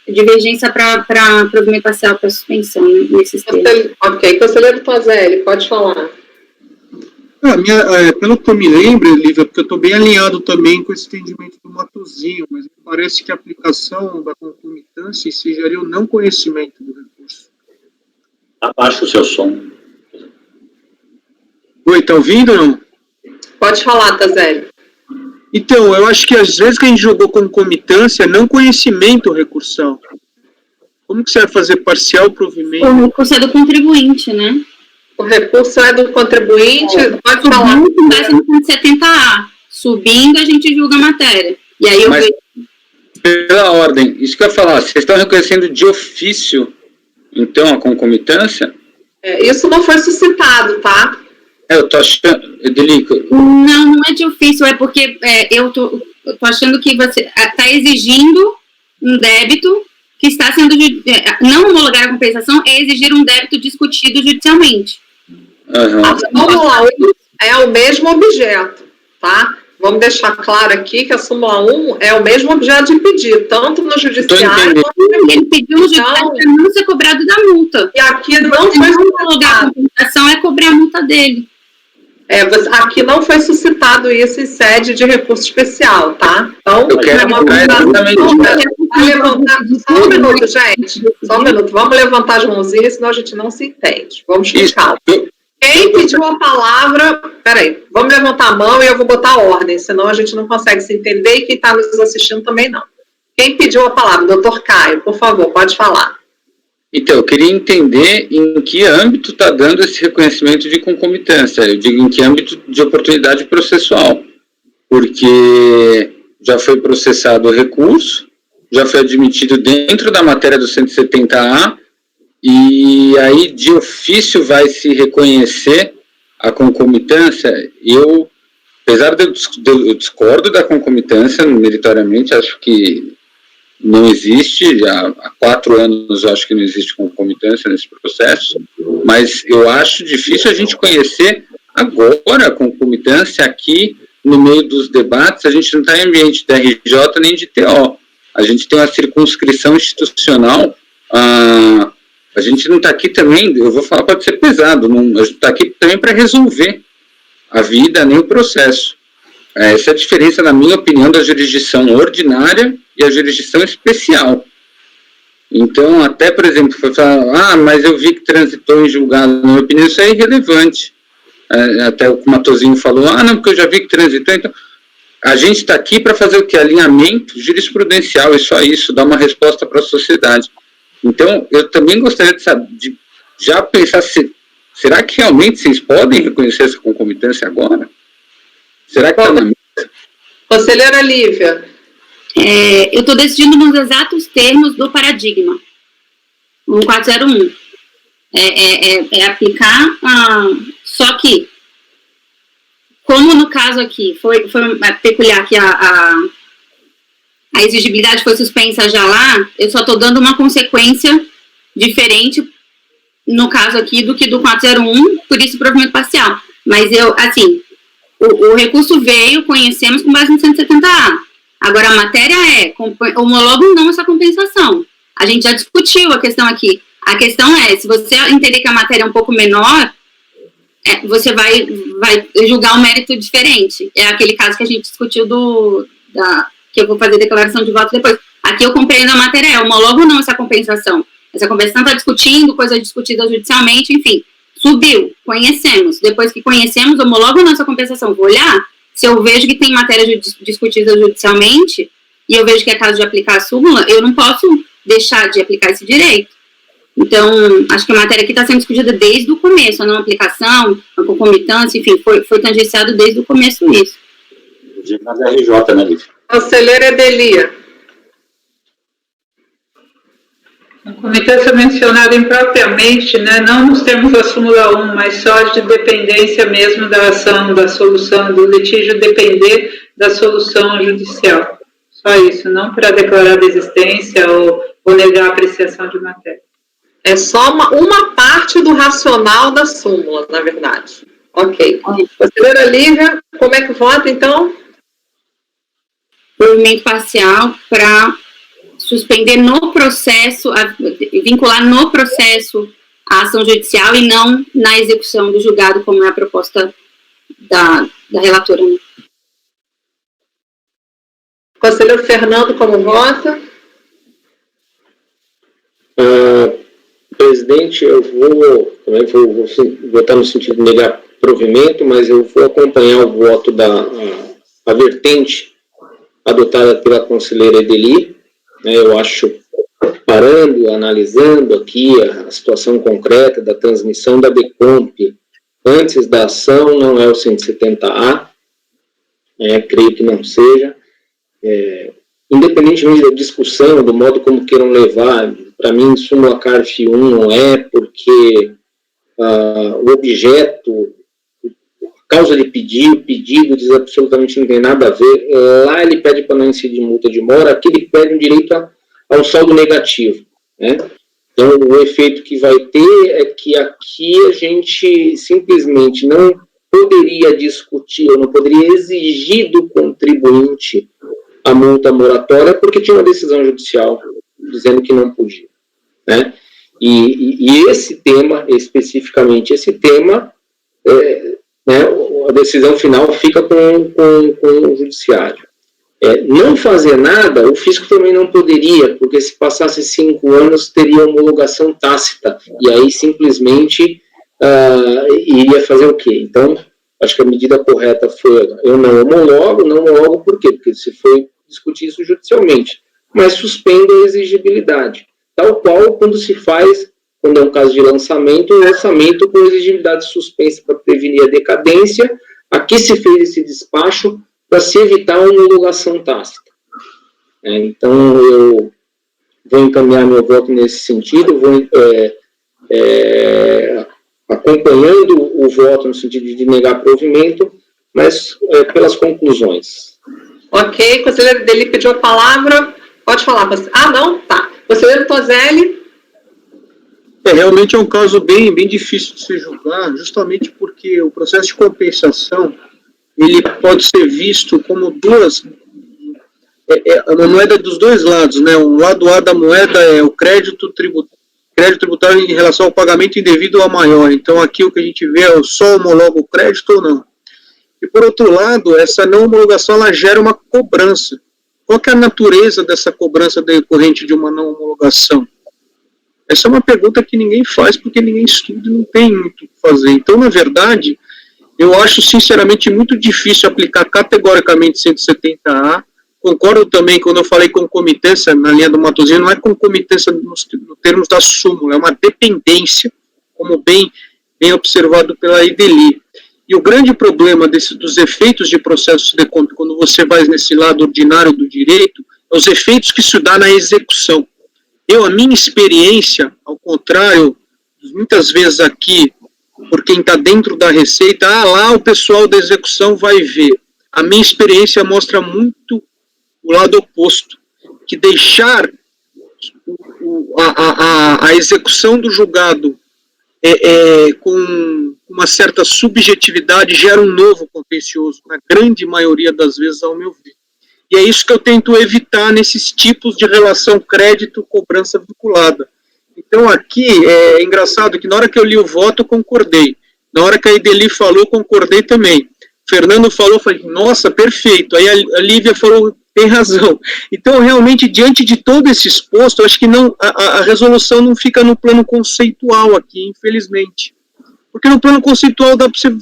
divergência para provimento parcial para suspensão, né, nesses termos. Ok, conselheiro Tozelli, pode falar. Pelo que eu me lembro, Lívia, porque eu estou bem alinhado também com esse entendimento do Matosinho, mas me parece que a aplicação da concomitância exigiria o não conhecimento do recurso. Abaixa o seu som. Oi, tá ouvindo ou não? Pode falar, Tozelli. Então, eu acho que às vezes que a gente jogou concomitância, não conhecimento recursal. Como que você vai fazer parcial provimento? O recurso é do contribuinte, né? O recurso é do contribuinte, pode falar. Com base no 170A. Subindo, a gente julga a matéria. E aí eu vejo... Pela ordem, isso que eu ia falar, vocês estão reconhecendo de ofício, então, a concomitância? Isso não foi suscitado, tá? Eu tô achando, Edelico... Não é de ofício, é porque eu tô achando que você está exigindo um débito que está sendo... Não homologar a compensação é exigir um débito discutido judicialmente. Uhum. A súmula 1 é o mesmo objeto, tá? Vamos deixar claro aqui que a súmula 1 é o mesmo objeto de pedido, tanto no judiciário quanto no... Ele pediu no judiciário para não ser cobrado da multa. E aqui não foi homologar a compensação é cobrar a multa dele. Aqui não foi suscitado isso em sede de recurso especial, tá? Então, eu quero levantar, só um minuto, gente. Só um minuto. Vamos levantar as mãozinhas, senão a gente não se entende. Vamos ficar. Quem pediu a palavra... Peraí, vamos levantar a mão e eu vou botar a ordem, senão a gente não consegue se entender e quem está nos assistindo também não. Quem pediu a palavra? Doutor Caio, por favor, pode falar. Então, eu queria entender em que âmbito está dando esse reconhecimento de concomitância. Eu digo em que âmbito de oportunidade processual. Porque já foi processado o recurso, já foi admitido dentro da matéria do 170A, e aí de ofício vai se reconhecer a concomitância. Eu, apesar de eu discordo da concomitância meritoriamente, acho que não existe, há 4 anos eu acho que não existe concomitância nesse processo, mas eu acho difícil a gente conhecer agora a concomitância aqui no meio dos debates. A gente não está em ambiente de RJ nem de TO, a gente tem uma circunscrição institucional, a gente não está aqui também, eu vou falar, pode ser pesado, a gente está aqui também para resolver a vida, nem o processo. Essa é a diferença, na minha opinião, da jurisdição ordinária e a jurisdição especial. Então, até, por exemplo, foi falar, mas eu vi que transitou em julgado, na minha opinião, isso é irrelevante. Até o Matosinho falou, não, porque eu já vi que transitou. Então, a gente está aqui para fazer o quê? Alinhamento jurisprudencial, e só isso, dar uma resposta para a sociedade. Então, eu também gostaria de saber, de já pensar, será que realmente vocês podem reconhecer essa concomitância agora? Será que está na mesa? Conselheira Lívia. Eu estou decidindo nos exatos termos do paradigma 1401. É aplicar, só que, como no caso aqui, foi peculiar que a exigibilidade foi suspensa já lá, eu só estou dando uma consequência diferente, no caso aqui, do que do 401, por isso provimento parcial. Mas o recurso veio, conhecemos com base no 170A. Agora, a matéria homologo não essa compensação. A gente já discutiu a questão aqui. A questão se você entender que a matéria é um pouco menor, você vai julgar um mérito diferente. É aquele caso que a gente discutiu que eu vou fazer declaração de voto depois. Aqui eu compreendo a matéria, homologo não essa compensação. Essa compensação está discutindo, coisa discutida judicialmente, enfim. Subiu, conhecemos. Depois que conhecemos, homologo não essa compensação. Vou olhar, se eu vejo que tem matéria discutida judicialmente, e eu vejo que é caso de aplicar a súmula, eu não posso deixar de aplicar esse direito. Então, acho que a matéria aqui está sendo discutida desde o começo, a não aplicação, a concomitância, enfim, foi tangenciado desde o começo isso. Mas é RJ, né, Lívia? Conselheira Edelia. A concomitância mencionada impropriamente, né, não nos termos da súmula 1, mas só de dependência mesmo da ação, da solução, do litígio depender da solução judicial. Só isso, não para declarar desistência ou negar a apreciação de matéria. É só uma parte do racional da súmula, na verdade. Ok. Conselheira Lívia, como é que vota, então? Provimento parcial para suspender no processo, vincular no processo a ação judicial e não na execução do julgado, como é a proposta da relatora. Né? Conselheiro Fernando, como vota? Presidente, eu também vou votar no sentido de negar provimento, mas eu vou acompanhar o voto a vertente adotada pela conselheira Edeli. Eu acho, analisando aqui a situação concreta da transmissão da DECOMP antes da ação, não é o 170A, creio que não seja. Independentemente da discussão, do modo como queiram levar, para mim, súmula CARF 1 não é, porque o objeto, a causa de pedir, o pedido diz absolutamente não tem nada a ver. Lá ele pede para não incidir multa de mora, aqui ele pede um direito a um saldo negativo. Né? Então, o efeito que vai ter é que aqui a gente simplesmente não poderia discutir, ou não poderia exigir do contribuinte a multa moratória, porque tinha uma decisão judicial dizendo que não podia. Né? E esse tema, especificamente esse tema, a decisão final fica com o judiciário. Não fazer nada, o fisco também não poderia, porque se passasse 5 anos, teria homologação tácita, e aí simplesmente iria fazer o quê? Então, acho que a medida correta foi, eu não homologo por quê? Porque se foi discutir isso judicialmente, mas suspendo a exigibilidade, tal qual quando se faz, quando é um caso de lançamento, um lançamento com exigibilidade suspensa para prevenir a decadência. Aqui se fez esse despacho para se evitar a homologação tácita. Então, eu vou encaminhar meu voto nesse sentido, vou acompanhando o voto no sentido de negar provimento, mas pelas conclusões. Ok, conselheiro Deli pediu a palavra. Pode falar. Não? Tá. Conselheiro Toselli. Realmente é um caso bem difícil de se julgar, justamente porque o processo de compensação ele pode ser visto como uma moeda dos dois lados, né? Um lado A da moeda é o crédito tributário em relação ao pagamento indevido ao maior. Então, aqui o que a gente vê é só homologa o crédito ou não. E, por outro lado, essa não homologação ela gera uma cobrança. Qual que é a natureza dessa cobrança decorrente de uma não homologação? Essa é uma pergunta que ninguém faz porque ninguém estuda e não tem muito o que fazer. Então, na verdade, eu acho sinceramente muito difícil aplicar categoricamente 170A. Concordo também quando eu falei concomitância na linha do Matosinho, não é concomitância nos termos da súmula, é uma dependência, como bem observado pela Ideli. E o grande problema dos efeitos de processos de compra, quando você vai nesse lado ordinário do direito, é os efeitos que isso dá na execução. A minha experiência, ao contrário, muitas vezes aqui, por quem está dentro da Receita, lá o pessoal da execução vai ver. A minha experiência mostra muito o lado oposto, que deixar a execução do julgado com uma certa subjetividade gera um novo contencioso, na grande maioria das vezes, ao meu ver. E é isso que eu tento evitar nesses tipos de relação crédito-cobrança vinculada. Então, aqui, é engraçado que na hora que eu li o voto, eu concordei. Na hora que a Ideli falou, eu concordei também. O Fernando falou, eu falei, nossa, perfeito. Aí a Lívia falou, tem razão. Então, realmente, diante de todo esse exposto, eu acho que a resolução não fica no plano conceitual aqui, infelizmente. Porque no plano conceitual dá para você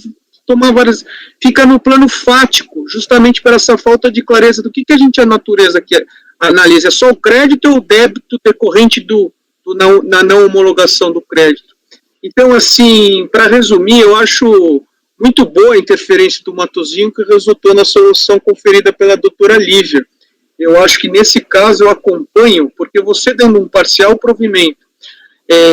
tomar várias... Fica no plano fático, justamente por essa falta de clareza do que a gente, a natureza, que analisa. É só o crédito ou o débito decorrente na não homologação do crédito? Então, assim, para resumir, eu acho muito boa a interferência do Matosinho que resultou na solução conferida pela doutora Lívia. Eu acho que nesse caso eu acompanho, porque você dando um parcial provimento,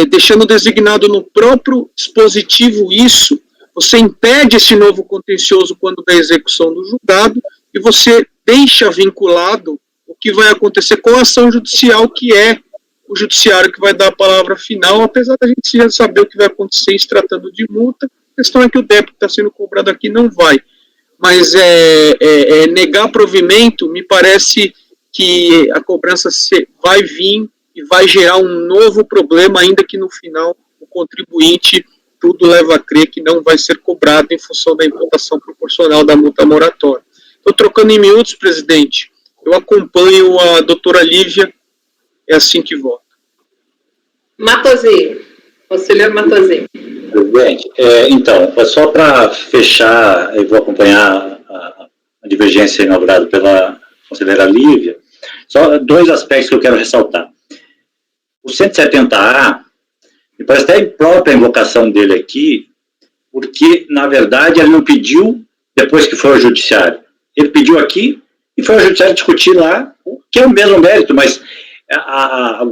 deixando designado no próprio dispositivo isso, você impede esse novo contencioso quando da execução do julgado e você deixa vinculado o que vai acontecer com a ação judicial, que é o judiciário que vai dar a palavra final, apesar da gente já saber o que vai acontecer se tratando de multa. A questão é que o débito que está sendo cobrado aqui não vai. Mas negar provimento, me parece que a cobrança vai vir e vai gerar um novo problema, ainda que no final o contribuinte, tudo leva a crer que não vai ser cobrado em função da imputação proporcional da multa moratória. Estou trocando em miúdos, presidente. Eu acompanho a doutora Lívia, é assim que voto. Matosinho, conselheiro Matosinho. Presidente, então, só para fechar, eu vou acompanhar a divergência inaugurada pela conselheira Lívia, só 2 aspectos que eu quero ressaltar. O 170A, me parece até a própria invocação dele aqui, porque, na verdade, ele não pediu depois que foi ao judiciário. Ele pediu aqui e foi ao judiciário discutir lá, que é o mesmo mérito, mas a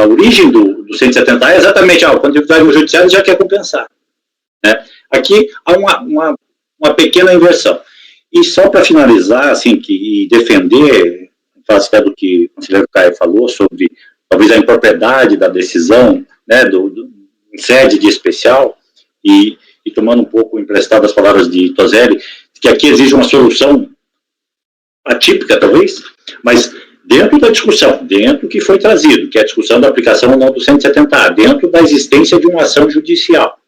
origem do 170A é exatamente, quando vai no judiciário já quer compensar. Né? Aqui há uma pequena inversão. E só para finalizar, assim, e defender, faço até do que o conselheiro Caio falou, sobre talvez a impropriedade da decisão, né, em sede de especial, e tomando um pouco emprestado as palavras de Toselli, que aqui exige uma solução atípica, talvez, mas dentro da discussão, dentro do que foi trazido, que é a discussão da aplicação ou não do 170A, dentro da existência de uma ação judicial,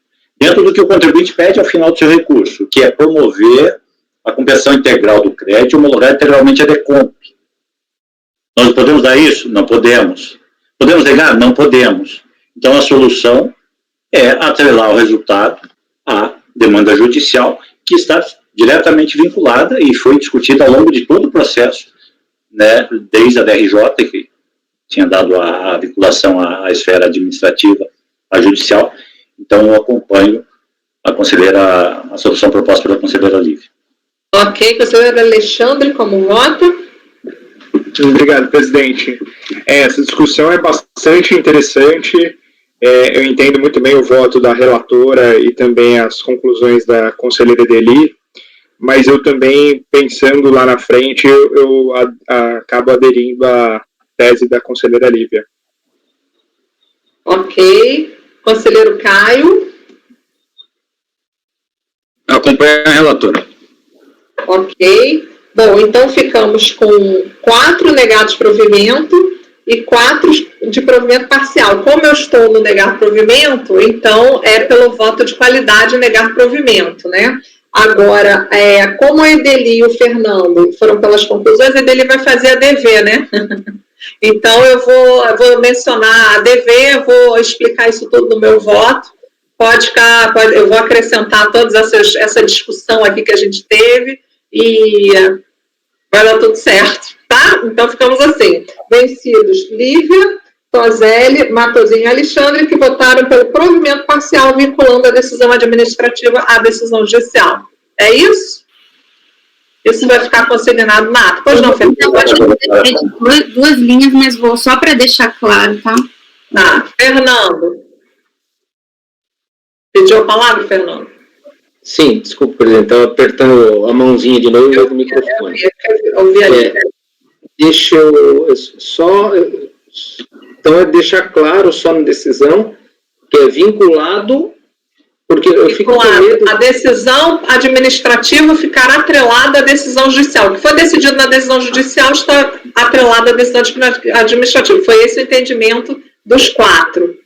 dentro do que o contribuinte pede ao final do seu recurso, que é promover a compensação integral do crédito homologada integralmente a DECOMP. Nós podemos dar isso? Não podemos. Podemos negar? Não podemos. Então, a solução é atrelar o resultado à demanda judicial, que está diretamente vinculada e foi discutida ao longo de todo o processo, né, desde a DRJ, que tinha dado a vinculação à esfera administrativa, à judicial. Então, eu acompanho a solução proposta pela conselheira Lívia. Ok, conselheiro Alexandre, como vota? Obrigado, presidente. Essa discussão é bastante interessante. Eu entendo muito bem o voto da relatora e também as conclusões da conselheira Edeli, mas eu também, pensando lá na frente, eu acabo aderindo à tese da conselheira Lívia. Ok. Conselheiro Caio? Eu acompanho a relatora. Ok. Bom, então ficamos com 4 negados provimento e 4 de provimento parcial. Como eu estou no negar provimento, então é pelo voto de qualidade negar provimento, né? Agora, como a Edeli e o Fernando foram pelas conclusões, a Edeli vai fazer a DV, né? Então, eu vou mencionar a DV, eu vou explicar isso tudo no meu voto. Eu vou acrescentar toda essa discussão aqui que a gente teve e vai dar tudo certo, tá? Então, ficamos assim. Vencidos Lívia, Toselli, Matosinho e Alexandre, que votaram pelo provimento parcial vinculando a decisão administrativa à decisão judicial. É isso? Isso vai ficar consignado na ata. Pois não, Fernando? Eu acho que duas linhas, mas vou só para deixar claro, tá? Tá. Fernando. Pediu a palavra, Fernando? Sim, desculpa, presidente, estava apertando a mãozinha de novo no microfone. Deixa eu só... Então, é deixar claro só na decisão que é vinculado, porque eu fico com medo... A decisão administrativa ficará atrelada à decisão judicial. O que foi decidido na decisão judicial está atrelado à decisão administrativa. Foi esse o entendimento dos 4.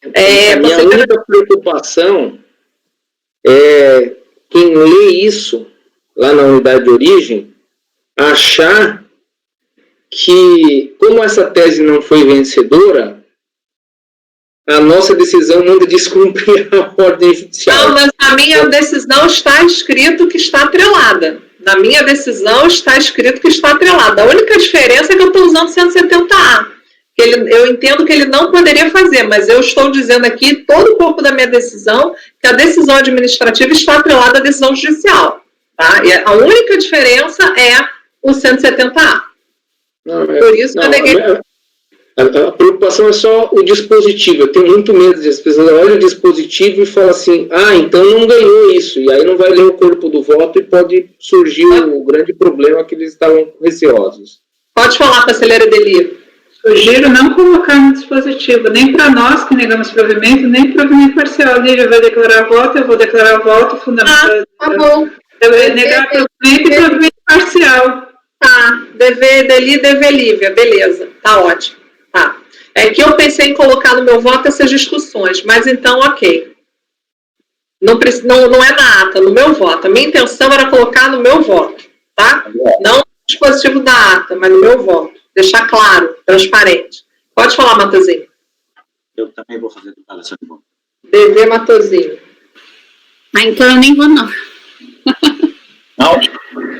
A minha única preocupação é quem lê isso lá na unidade de origem achar que, como essa tese não foi vencedora, a nossa decisão manda descumprir a ordem judicial. Não, mas na minha decisão está escrito que está atrelada. Na minha decisão está escrito que está atrelada. A única diferença é que eu estou usando 170A. Eu entendo que ele não poderia fazer, mas eu estou dizendo aqui, todo o corpo da minha decisão, que a decisão administrativa está atrelada à decisão judicial. Tá? E a única diferença é o 170A. Por isso que eu neguei. A preocupação é só o dispositivo. Eu tenho muito medo de as pessoas olham o dispositivo e falam assim, então não ganhou isso. E aí não vai ler o corpo do voto e pode surgir o grande problema que eles estavam receosos. Pode falar, conselheira Edeli. Sugiro não colocar no dispositivo, nem para nós que negamos provimento, nem provimento parcial. Lívia vai declarar voto, eu vou declarar voto fundamental. Tá bom. Negar provimento e provimento parcial. Tá, DV Edeli, DV Lívia, beleza, tá ótimo. Tá. É que eu pensei em colocar no meu voto essas discussões, mas então, ok. Não é na ata, no meu voto. A minha intenção era colocar no meu voto, tá? Não no dispositivo da ata, mas no meu voto. Deixar claro, transparente. Pode falar, Matosinho. Eu também vou fazer declaração de voto. DV Matosinho. Então eu nem vou, não. Não?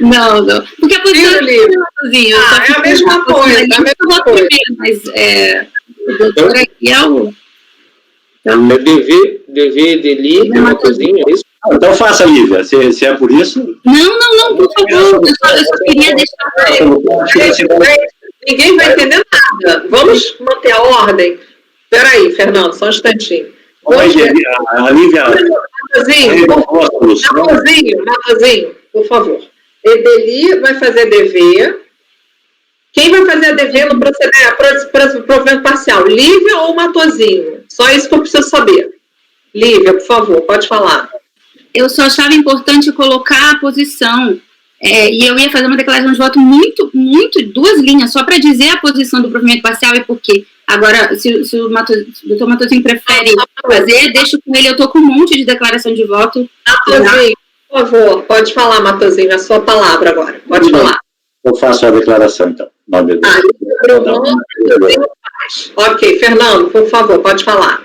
Não. Porque a posição é a mesma coisa. É a mesma coisa. Mas o doutor aqui é o... Então, é DV Edeli, Matosinho, é isso? Então faça, Lívia, se é por isso... Não, por favor. Eu só queria deixar... Ninguém vai entender nada. Vamos manter a ordem? Espera aí, Fernando, só um instantinho. A Lívia... Matosinho, por favor. Edeli vai fazer DV. Quem vai fazer a DV no provimento parcial? Lívia ou Matosinho? Só isso que eu preciso saber. Lívia, por favor, pode falar. Eu só achava importante colocar a posição. E eu ia fazer uma declaração de voto muito, 2 linhas, só para dizer a posição do provimento parcial e por quê. Agora, se o doutor Matosinho prefere fazer, deixo com ele. Eu estou com um monte de declaração de voto. Matosinho, Por favor, pode falar, Matosinho, a sua palavra agora. Pode falar. Eu faço a declaração, então. Nome do... Ok, Fernando, por favor, pode falar.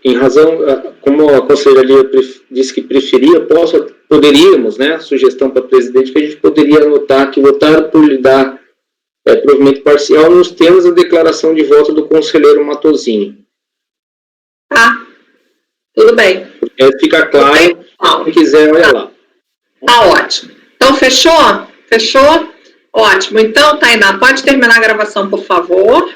Em razão, como a conselheira disse que preferia, poderíamos, né, sugestão para o presidente, que a gente poderia anotar que votar por lhe dar provimento parcial nos termos da declaração de voto do conselheiro Matosinho. Tá, tudo bem. Fica claro, quem quiser, olha lá. Tá ótimo. Então, fechou? Fechou? Ótimo. Então, Tainá, pode terminar a gravação, por favor.